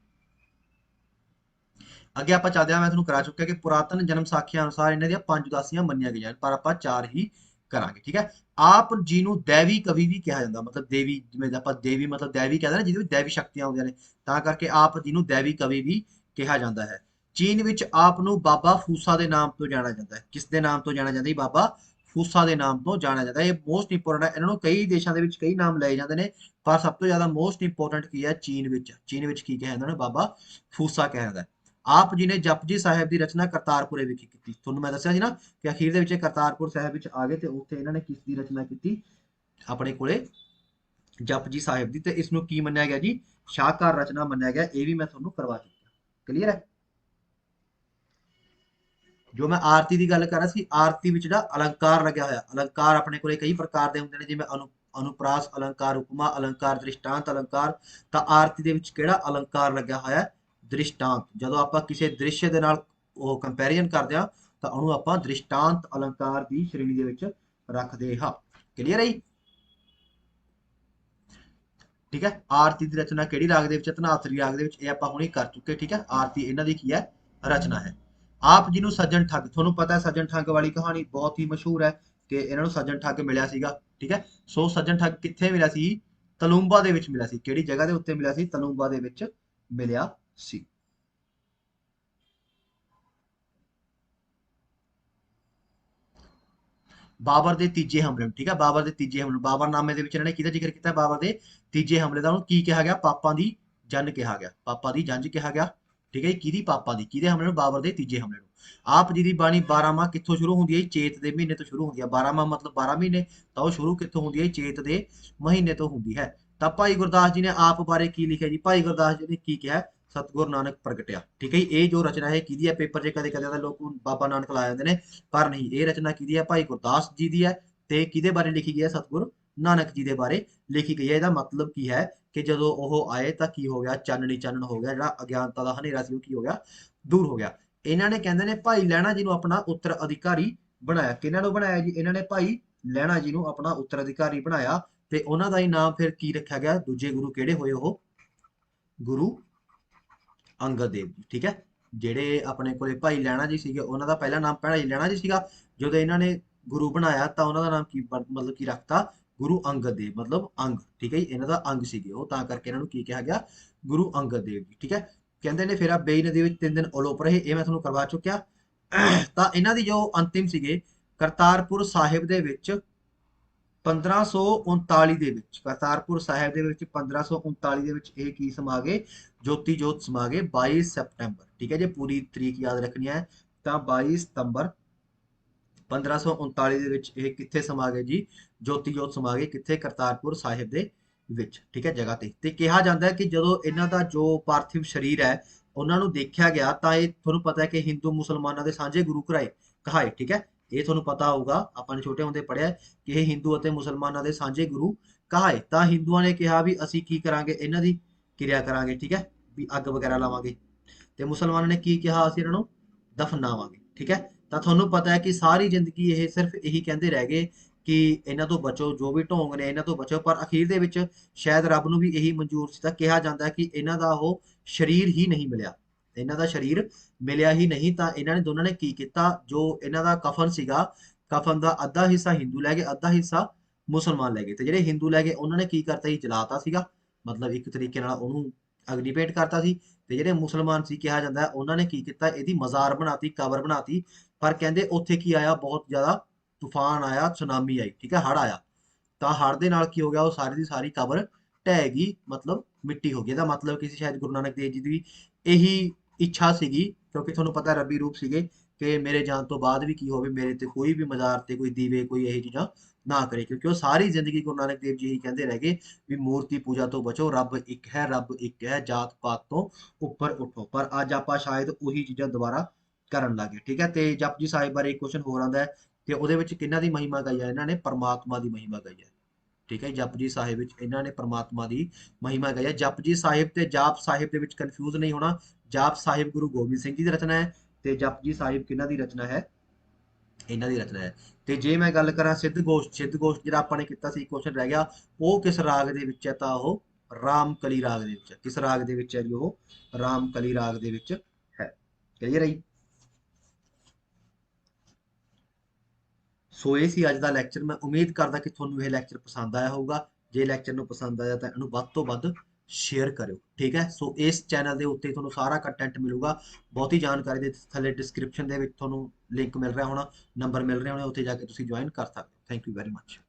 ਅੱਗੇ ਆਪਾਂ ਚੱਲਦੇ ਹਾਂ, ਮੈਂ ਤੁਹਾਨੂੰ ਕਰਾ ਚੁੱਕਿਆ ਕਿ ਪੁਰਾਤਨ ਜਨਮ ਸਾਖੀਆਂ ਅਨੁਸਾਰ ਇਹਨਾਂ ਦੀਆਂ 5 ਉਦਾਸੀਆਂ ਮੰਨੀਆਂ ਗਈਆਂ, ਪਰ ਆਪਾਂ 4 ਹੀ ਕਰਾਂਗੇ। ਠੀਕ ਹੈ, ਆਪ ਜੀ ਨੂੰ ਦੈਵੀ ਕਵੀ ਵੀ ਕਿਹਾ ਜਾਂਦਾ। ਮਤਲਬ ਦੇਵੀ, ਜਿਵੇਂ ਆਪਾਂ ਦੇਵੀ ਮਤਲਬ ਦੈਵੀ ਕਹਿੰਦੇ ਨਾ, ਜਿਹਦੇ ਵਿੱਚ ਦੈਵੀ ਸ਼ਕਤੀਆਂ ਆਉਂਦੀਆਂ ਨੇ, ਤਾਂ ਕਰਕੇ ਆਪ ਜੀ ਨੂੰ ਦੈਵੀ ਕਵੀ ਵੀ ਕਿਹਾ ਜਾਂਦਾ ਹੈ। ਚੀਨ ਵਿੱਚ ਆਪ ਨੂੰ ਬਾਬਾ ਫੂਸਾ ਦੇ ਨਾਮ ਤੋਂ ਜਾਣਿਆ ਜਾਂਦਾ ਹੈ। ਕਿਸ ਦੇ ਨਾਮ ਤੋਂ ਜਾਣਿਆ ਜਾਂਦਾ ਹੈ? ਬਾਬਾ ਫੂਸਾ ਦੇ ਨਾਮ ਤੋਂ ਜਾਣਿਆ ਜਾਂਦਾ ਹੈ। ਇਹ ਮੋਸਟ ਇੰਪੋਰਟੈਂਟ ਹੈ। ਇਹਨਾਂ ਨੂੰ ਕਈ ਦੇਸ਼ਾਂ ਦੇ ਵਿੱਚ ਕਈ ਨਾਮ ਲਏ ਜਾਂਦੇ ਨੇ, ਪਰ ਸਭ ਤੋਂ ਜ਼ਿਆਦਾ ਮੋਸਟ ਇੰਪੋਰਟੈਂਟ ਕੀ ਹੈ? ਚੀਨ ਵਿੱਚ ਕੀ ਕਿਹਾ ਜਾਂਦਾ ਹੈ? ਬਾਬਾ ਫੂਸਾ ਕਿਹਾ ਜਾਂਦਾ ਹੈ। ਆਪ ਜੀ ਨੇ ਜਪਜੀ ਸਾਹਿਬ ਦੀ ਰਚਨਾ ਕਰਤਾਰਪੁਰੇ ਵਿਖੇ ਕੀਤੀ। ਤੁਹਾਨੂੰ ਮੈਂ ਦੱਸਿਆ ਸੀ ਨਾ ਕਿ ਅਖੀਰ ਦੇ ਵਿੱਚ ਕਰਤਾਰਪੁਰ ਸਾਹਿਬ ਵਿੱਚ ਆ ਗਏ ਤੇ ਉੱਥੇ ਇਹਨਾਂ ਨੇ ਕਿਸ ਦੀ ਰਚਨਾ ਕੀਤੀ? ਆਪਣੇ ਕੋਲੇ ਜਪਜੀ ਸਾਹਿਬ ਦੀ, ਤੇ ਇਸ ਨੂੰ ਕੀ ਮੰਨਿਆ ਗਿਆ ਜੀ, ਸ਼ਾਹਕਾਰ ਰਚਨਾ ਮੰਨਿਆ ਗਿਆ। ਇਹ ਵੀ ਮੈਂ ਤੁਹਾਨੂੰ ਕਰਵਾ ਚੁੱਕਿਆ। ਕਲੀਅਰ ਹੈ। ਜੋ ਮੈਂ ਆਰਤੀ ਦੀ ਗੱਲ ਕਰ ਰਿਹਾ ਸੀ, ਆਰਤੀ ਵਿੱਚ ਜਿਹੜਾ ਅਲੰਕਾਰ ਲੱਗਿਆ ਹੋਇਆ, ਅਲੰਕਾਰ ਆਪਣੇ ਕੋਲੇ ਕਈ ਪ੍ਰਕਾਰ ਦੇ ਹੁੰਦੇ ਨੇ, ਜਿਵੇਂ ਅਨੁਪਰਾਸ ਅਲੰਕਾਰ, ਉਪਮਾ ਅਲੰਕਾਰ, ਦ੍ਰਿਸ਼ਟਾਂਤ ਅਲੰਕਾਰ। ਤਾਂ ਆਰਤੀ ਦੇ ਵਿੱਚ ਕਿਹੜਾ ਅਲੰਕਾਰ ਲੱਗਿਆ ਹੋਇਆ ਹੈ, ਦ੍ਰਿਸ਼ਟਾਂਤ। ਜਦੋਂ ਆਪਾਂ ਕਿਸੇ ਦ੍ਰਿਸ਼ ਦੇ ਨਾਲ ਉਹ ਕੰਪੈਰੀਜ਼ਨ ਕਰਦੇ ਆ, ਤਾਂ ਉਹਨੂੰ ਆਪਾਂ ਦ੍ਰਿਸ਼ਟਾਂਤ ਅਲੰਕਾਰ ਦੀ ਸ਼੍ਰੇਣੀ ਦੇ ਵਿੱਚ ਰੱਖਦੇ ਹਾਂ। ਕਲੀਅਰ ਹੈ ਜੀ। ਠੀਕ ਹੈ। ਆਰਤੀ ਦੀ ਰਚਨਾ ਕਿਹੜੀ ਰਾਗ ਦੇ ਵਿੱਚ, ਧਨਾਤਰੀ ਰਾਗ ਦੇ ਵਿੱਚ, ਇਹ ਆਪਾਂ ਹੁਣੇ ਕਰ ਚੁੱਕੇ। ਠੀਕ ਹੈ। ਆਰਤੀ ਇਹਨਾਂ ਦੀ ਕੀ ਹੈ, ਰਚਨਾ ਹੈ। ਆਪ ਜੀ ਨੂੰ ਸੱਜਣ ਠੱਗ, ਤੁਹਾਨੂੰ ਪਤਾ ਹੈ ਸੱਜਣ ਠੱਗ ਵਾਲੀ ਕਹਾਣੀ ਬਹੁਤ ਹੀ ਮਸ਼ਹੂਰ ਹੈ, ਕਿ ਇਹਨਾਂ ਨੂੰ ਸੱਜਣ ਠੱਗ ਮਿਲਿਆ ਸੀਗਾ। ਠੀਕ ਹੈ। ਸੋ ਸੱਜਣ ਠੱਗ ਕਿੱਥੇ ਮਿਲਿਆ ਸੀ, ਤਲੂੰਬਾ ਦੇ ਵਿੱਚ ਮਿਲਿਆ ਸੀ। ਕਿਹੜੀ ਜਗ੍ਹਾ ਦੇ ਉੱਤੇ ਮਿਲਿਆ ਸੀ, ਤਲੂੰਬਾ ਦੇ ਵਿੱਚ ਮਿਲਿਆ ਸੀ। ਬਾਬਰ ਦੇ ਤੀਜੇ ਹਮਲੇ ਨੂੰ, ਠੀਕ ਹੈ, ਬਾਬਰ ਦੇ ਤੀਜੇ ਹਮਲੇ ਨੂੰ, ਬਾਬਰਨਾਮੇ ਦੇ ਵਿੱਚ ਇਹਨਾਂ ਨੇ ਕਿਹਦਾ ਜ਼ਿਕਰ ਕੀਤਾ, ਬਾਬਰ ਦੇ ਤੀਜੇ ਹਮਲੇ ਦਾ। ਉਹਨੂੰ ਕੀ ਕਿਹਾ ਗਿਆ, ਪਾਪਾਂ ਦੀ ਜੰਨ ਕਿਹਾ ਗਿਆ, ਪਾਪਾਂ ਦੀ ਜੰਜ ਕਿਹਾ ਗਿਆ। ਠੀਕ ਹੈ ਜੀ। ਕਿਹਦੀ, ਪਾਪਾਂ ਦੀ, ਕਿਹਦੇ ਹਮਲੇ ਨੂੰ, ਬਾਬਰ ਦੇ ਤੀਜੇ ਹਮਲੇ ਨੂੰ। ਆਪ ਜੀ ਦੀ ਬਾਣੀ 12 ਮਾਹ ਕਿੱਥੋਂ ਸ਼ੁਰੂ ਹੁੰਦੀ ਹੈ, ਚੇਤ ਦੇ ਮਹੀਨੇ ਤੋਂ ਸ਼ੁਰੂ ਹੁੰਦੀ ਹੈ। 12 ਮਾਹ ਮਤਲਬ 12 ਮਹੀਨੇ, ਤਾਂ ਉਹ ਸ਼ੁਰੂ ਕਿੱਥੋਂ ਹੁੰਦੀ ਹੈ, ਚੇਤ ਦੇ ਮਹੀਨੇ ਤੋਂ ਹੁੰਦੀ ਹੈ। ਤਾਂ ਭਾਈ ਗੁਰਦਾਸ ਜੀ ਨੇ ਆਪ ਬਾਰੇ ਕੀ ਲਿਖਿਆ ਜੀ, ਭਾਈ ਗੁਰਦਾਸ ਜੀ ਨੇ ਕੀ ਕਿਹਾ, ਸਤਿਗੁਰ ਨਾਨਕ ਪ੍ਰਗਟਿਆ। ਠੀਕ ਹੈ ਜੀ। ਇਹ ਜੋ ਰਚਨਾ ਹੈ ਕਿਹਦੀ ਹੈ, ਪੇਪਰ 'ਚ ਕਦੇ ਕਦੇ ਤਾਂ ਲੋਕ ਬਾਬਾ ਨਾਨਕ ਲਾ ਜਾਂਦੇ ਨੇ, ਪਰ ਨਹੀਂ, ਇਹ ਰਚਨਾ ਕਿਹਦੀ ਹੈ, ਭਾਈ ਗੁਰਦਾਸ ਜੀ ਦੀ ਹੈ। ਤੇ ਕਿਹਦੇ ਬਾਰੇ ਲਿਖੀ ਗਈ ਹੈ, ਸਤਿਗੁਰ ਨਾਨਕ ਜੀ ਦੇ ਬਾਰੇ ਲਿਖੀ ਗਈ ਹੈ। ਇਹਦਾ ਮਤਲਬ ਕੀ ਹੈ, ਕਿ ਜਦੋਂ ਉਹ ਆਏ ਤਾਂ ਕੀ ਹੋ ਗਿਆ, ਚਾਨਣੀ ਚਾਨਣ ਹੋ ਗਿਆ, ਜਿਹੜਾ ਅਗਿਆਨਤਾ ਦਾ ਹਨੇਰਾ ਸੀ ਉਹ ਕੀ ਹੋ ਗਿਆ, ਦੂਰ ਹੋ ਗਿਆ। ਇਹਨਾਂ ਨੇ ਕਹਿੰਦੇ ਨੇ ਭਾਈ ਲਹਿਣਾ ਜੀ ਨੂੰ ਆਪਣਾ ਉੱਤਰ ਅਧਿਕਾਰੀ ਬਣਾਇਆ। ਕਿਹਨਾਂ ਨੂੰ ਬਣਾਇਆ ਜੀ, ਇਹਨਾਂ ਨੇ ਭਾਈ ਲਹਿਣਾ ਜੀ ਨੂੰ ਆਪਣਾ ਉੱਤਰ ਅਧਿਕਾਰੀ ਬਣਾਇਆ। ਤੇ ਉਹਨਾਂ ਦਾ ਹੀ ਨਾਮ ਫਿਰ ਕੀ ਰੱਖਿਆ ਗਿਆ, ਦੂਜੇ ਗੁਰੂ ਕਿਹੜੇ ਹੋਏ, ਉਹ ਗੁਰੂ ਅੰਗਦ ਦੇਵ ਜੀ। ਠੀਕ ਹੈ। ਜਿਹੜੇ ਆਪਣੇ ਕੋਲੇ ਭਾਈ ਲਹਿਣਾ ਜੀ ਸੀਗੇ, ਉਹਨਾਂ ਦਾ ਪਹਿਲਾ ਨਾਮ ਭਾਈ ਲਹਿਣਾ ਜੀ ਸੀਗਾ। ਜਦੋਂ ਇਹਨਾਂ ਨੇ ਗੁਰੂ ਬਣਾਇਆ ਤਾਂ ਉਹਨਾਂ ਦਾ ਨਾਮ ਕੀ ਮਤਲਬ ਕੀ ਰੱਖਤਾ, ਗੁਰੂ ਅੰਗਦ ਦੇਵ, ਮਤਲਬ ਅੰਗ। ਠੀਕ ਹੈ ਜੀ। ਇਹਨਾਂ ਦਾ ਅੰਗ ਸੀਗੇ ਉਹ, ਤਾਂ ਕਰਕੇ ਇਹਨਾਂ ਨੂੰ ਕੀ ਕਿਹਾ ਗਿਆ, ਗੁਰੂ ਅੰਗਦ ਦੇਵ ਜੀ। ਠੀਕ ਹੈ। ਕਹਿੰਦੇ ਨੇ ਫਿਰ ਆ ਬੇਈ ਨਦੀ ਵਿੱਚ 3 ਦਿਨ ਅਲੋਪ ਰਹੇ, ਇਹ ਮੈਂ ਤੁਹਾਨੂੰ ਕਰਵਾ ਚੁੱਕਿਆ। ਤਾਂ ਇਹਨਾਂ ਦੀ ਜੋ ਅੰਤਿਮ ਸੀਗੇ, ਕਰਤਾਰਪੁਰ ਸਾਹਿਬ ਦੇ ਵਿੱਚ 1539 ਦੇ ਵਿੱਚ, ਕਰਤਾਰਪੁਰ ਸਾਹਿਬ ਦੇ ਵਿੱਚ 1539 ਦੇ ਵਿੱਚ ਇਹ ਕੀ ਸਮਾ ਗਏ, ਜੋਤੀ ਜੋਤ ਸਮਾ ਗਏ 22 ਸਤੰਬਰ। ਠੀਕ ਹੈ ਜੀ। ਪੂਰੀ ਤਰੀਕ ਯਾਦ ਰੱਖਣੀ ਹੈ। ਤਾਂ 22 ਸਤੰਬਰ 1539 ਦੇ ਵਿੱਚ ਇਹ ਕਿੱਥੇ ਸਮਾ ਗਏ ਜੀ, ਜੋਤੀ ਜੋਤ ਸਮਾ ਗਏ, ਕਿੱਥੇ, ਕਰਤਾਰਪੁਰ ਸਾਹਿਬ ਦੇ ਵਿੱਚ। ਠੀਕ ਹੈ, ਜਗ੍ਹਾ ਤੇ। ਤੇ ਕਿਹਾ ਜਾਂਦਾ ਹੈ ਕਿ ਜਦੋਂ ਇਹਨਾਂ ਦਾ ਜੋ ਪਾਰਥਿਵ ਸਰੀਰ ਹੈ ਉਹਨਾਂ ਨੂੰ ਦੇਖਿਆ ਗਿਆ, ਤਾਂ ਇਹ ਤੁਹਾਨੂੰ ਪਤਾ ਹੈ ਕਿ ਹਿੰਦੂ ਮੁਸਲਮਾਨਾਂ ਦੇ ਸਾਂਝੇ ਗੁਰੂ ਕਹਾਏ। ਠੀਕ ਹੈ। ਇਹ ਤੁਹਾਨੂੰ ਪਤਾ ਹੋਊਗਾ, ਆਪਾਂ ਨੇ ਛੋਟੇ ਹੁੰਦੇ ਪੜ੍ਹਿਆ ਕਿ ਇਹ ਹਿੰਦੂ ਅਤੇ ਮੁਸਲਮਾਨਾਂ ਦੇ ਸਾਂਝੇ ਗੁਰੂ ਕਹਾਏ। ਤਾਂ ਹਿੰਦੂਆਂ ਨੇ ਕਿਹਾ ਵੀ ਅਸੀਂ ਕੀ ਕਰਾਂਗੇ, ਇਹਨਾਂ ਦੀ ਕਿਰਿਆ ਕਰਾਂਗੇ। ਠੀਕ ਹੈ, ਵੀ ਅੱਗ ਵਗੈਰਾ ਲਾਵਾਂਗੇ। ਤੇ ਮੁਸਲਮਾਨਾਂ ਨੇ ਕੀ ਕਿਹਾ, ਅਸੀਂ ਇਹਨਾਂ ਨੂੰ ਦਫਨਾਵਾਂਗੇ। ਠੀਕ ਹੈ। ਤਾਂ ਤੁਹਾਨੂੰ ਪਤਾ ਹੈ ਕਿ ਸਾਰੀ ਜ਼ਿੰਦਗੀ ਇਹ ਸਿਰਫ ਇਹੀ ਕਹਿੰਦੇ ਰਹਿ ਗਏ ਕਿ ਇਹਨਾਂ ਤੋਂ ਬਚੋ, ਜੋ ਵੀ ਢੋਂਗ ਨੇ ਇਹਨਾਂ ਤੋਂ ਬਚੋ। ਪਰ ਅਖੀਰ ਦੇ ਵਿੱਚ ਸ਼ਾਇਦ ਰੱਬ ਨੂੰ ਵੀ ਇਹੀ ਮਨਜ਼ੂਰ ਸੀ। ਤਾਂ ਕਿਹਾ ਜਾਂਦਾ ਹੈ ਕਿ ਇਹਨਾਂ ਦਾ ਉਹ ਸਰੀਰ ਹੀ ਨਹੀਂ ਮਿਲਿਆ, ਇਹਨਾਂ ਦਾ ਸਰੀਰ ਮਿਲਿਆ ਹੀ ਨਹੀਂ। ਤਾਂ ਇਹਨਾਂ ਨੇ ਦੋਨਾਂ ਨੇ ਕੀ ਕੀਤਾ, ਜੋ ਇਹਨਾਂ ਦਾ ਕਫਨ ਸੀਗਾ, ਕਫਨ ਦਾ ਅੱਧਾ ਹਿੱਸਾ ਹਿੰਦੂ ਲੈ ਗਏ, ਅੱਧਾ ਹਿੱਸਾ ਮੁਸਲਮਾਨ ਲੈ ਗਏ। ਤੇ ਜਿਹੜੇ ਹਿੰਦੂ ਲੈ ਗਏ ਉਹਨਾਂ ਨੇ ਕੀ ਕਰਤਾ ਸੀ, ਜਲਾਤਾ ਸੀਗਾ, ਮਤਲਬ ਇੱਕ ਤਰੀਕੇ ਨਾਲ ਉਹਨੂੰ ਅਗਨੀ ਭੇਟ ਕਰਤਾ ਸੀ। ਤੇ ਜਿਹੜੇ ਮੁਸਲਮਾਨ ਸੀ, ਕਿਹਾ ਜਾਂਦਾ ਉਹਨਾਂ ਨੇ ਕੀ ਕੀਤਾ, ਇਹਦੀ ਮਜ਼ਾਰ ਬਣਾਤੀ, ਕਬਰ ਬਣਾਤੀ। ਪਰ ਕਹਿੰਦੇ ਉੱਥੇ ਕੀ ਆਇਆ, ਬਹੁਤ ਜ਼ਿਆਦਾ ਤੂਫਾਨ ਆਇਆ, ਸੁਨਾਮੀ ਆਈ। ਠੀਕ ਹੈ, ਹੜ੍ਹ ਆਇਆ। ਤਾਂ ਹੜ੍ਹ ਦੇ ਨਾਲ ਕੀ ਹੋ ਗਿਆ, ਉਹ ਸਾਰੀ ਦੀ ਸਾਰੀ ਕਬਰ ਢਹਿ ਗਈ, ਮਤਲਬ ਮਿੱਟੀ ਹੋ ਗਈ। ਇਹਦਾ ਮਤਲਬ ਕਿ ਸ਼ਾਇਦ ਗੁਰੂ ਨਾਨਕ ਦੇਵ ਜੀ ਦੀ ਇਹੀ ਇੱਛਾ ਸੀਗੀ, ਕਿਉਂਕਿ ਤੁਹਾਨੂੰ ਪਤਾ ਰੱਬੀ ਰੂਪ ਸੀਗੇ, ਕਿ ਮੇਰੇ ਜਾਣ ਤੋਂ ਬਾਅਦ ਵੀ ਕੀ ਹੋਵੇ, ਮੇਰੇ ਤੇ ਕੋਈ ਵੀ ਮਜ਼ਾਰ ਤੇ ਕੋਈ ਦੀਵੇ, ਕੋਈ ਇਹੋ ਚੀਜ਼ਾਂ ਨਾ ਕਰੇ। ਕਿਉਂਕਿ ਉਹ ਸਾਰੀ ਜ਼ਿੰਦਗੀ ਗੁਰੂ ਨਾਨਕ ਦੇਵ ਜੀ ਹੀ ਕਹਿੰਦੇ ਰਹਿ ਗਏ ਵੀ ਮੂਰਤੀ ਪੂਜਾ ਤੋਂ ਬਚੋ, ਰੱਬ ਇੱਕ ਹੈ, ਰੱਬ ਇੱਕ ਹੈ, ਜਾਤ ਪਾਤ ਤੋਂ ਉੱਪਰ ਉੱਠੋ। ਪਰ ਅੱਜ ਆਪਾਂ ਸ਼ਾਇਦ ਉਹੀ ਚੀਜ਼ਾਂ ਦੁਬਾਰਾ ਕਰਨ ਲੱਗੇ। ਠੀਕ ਹੈ। ਤੇ ਜਪਜੀ ਸਾਹਿਬ ਬਾਰੇ ਇੱਕ ਕੁਐਸਚਨ ਹੋਰ ਆਉਂਦਾ ਹੈ, ਤੇ ਉਹਦੇ ਵਿੱਚ ਕਿਹਨਾਂ ਦੀ ਮਹਿਮਾ ਗਾਈ ਹੈ, ਇਹਨਾਂ ਨੇ ਪਰਮਾਤਮਾ ਦੀ ਮਹਿਮਾ ਗਾਈ ਹੈ। ਠੀਕ ਹੈ। ਜਪਜੀ ਸਾਹਿਬ ਵਿੱਚ ਇਹਨਾਂ ਨੇ ਪਰਮਾਤਮਾ ਦੀ ਮਹਿਮਾ ਗਾਈ ਹੈ। ਜਪਜੀ ਸਾਹਿਬ ਤੇ ਜਾਪ ਸਾਹਿਬ ਦੇ ਵਿੱਚ ਕਨਫਿਊਜ਼ ਨਹੀਂ ਹੋਣਾ। ਜਾਪ ਸਾਹਿਬ ਗੁਰੂ ਗੋਬਿੰਦ ਸਿੰਘ ਜੀ ਦੀ ਰਚਨਾ ਹੈ, ਤੇ ਜਪਜੀ ਸਾਹਿਬ ਕਿਹਨਾਂ ਦੀ ਰਚਨਾ ਹੈ, ਇਹਨਾਂ ਦੀ ਰਚਨਾ ਹੈ। ਤੇ ਜੇ ਮੈਂ ਗੱਲ ਕਰਾਂ ਸਿੱਧ ਗੋਸ਼ਟ, ਸਿੱਧ ਗੋਸ਼ਟ ਜਿਹੜਾ ਆਪਾਂ ਨੇ ਕੀਤਾ ਸੀ, ਕੁਐਸਚਨ ਰਹਿ ਗਿਆ, ਉਹ ਕਿਸ ਰਾਗ ਦੇ ਵਿੱਚ ਹੈ, ਤਾਂ ਉਹ ਰਾਮਕਲੀ ਰਾਗ ਦੇ ਵਿੱਚ ਹੈ। ਕਿਸ ਰਾਗ ਦੇ ਵਿੱਚ ਹੈ ਜੀ, ਉਹ ਰਾਮਕਲੀ ਰਾਗ ਦੇ ਵਿੱਚ ਹੈ। ਕਲੀਅਰ ਹੈ ਜੀ। ਸੋ ਇਹ ਸੀ ਅੱਜ ਦਾ ਲੈਕਚਰ। ਮੈਂ ਉਮੀਦ ਕਰਦਾ ਕਿ ਤੁਹਾਨੂੰ ਇਹ ਲੈਕਚਰ ਪਸੰਦ ਆਇਆ ਹੋਊਗਾ। ਜੇ ਲੈਕਚਰ ਨੂੰ ਪਸੰਦ ਆਇਆ ਤਾਂ ਇਹਨੂੰ ਵੱਧ ਤੋਂ ਵੱਧ ਸ਼ੇਅਰ ਕਰਿਓ। ਠੀਕ ਹੈ। ਸੋ ਇਸ ਚੈਨਲ ਦੇ ਉੱਤੇ ਤੁਹਾਨੂੰ ਸਾਰਾ ਕੰਟੈਂਟ ਮਿਲੂਗਾ। ਬਹੁਤੀ ਜਾਣਕਾਰੀ ਦੇ ਥੱਲੇ ਡਿਸਕ੍ਰਿਪਸ਼ਨ ਦੇ ਵਿੱਚ ਤੁਹਾਨੂੰ ਲਿੰਕ ਮਿਲ ਰਿਹਾ ਹੋਣਾ, ਨੰਬਰ ਮਿਲ ਰਿਹਾ ਹੋਣਾ, ਉੱਥੇ ਜਾ ਕੇ ਤੁਸੀਂ ਜੁਆਇਨ ਕਰ ਸਕਦੇ ਹੋ। Thank you very much.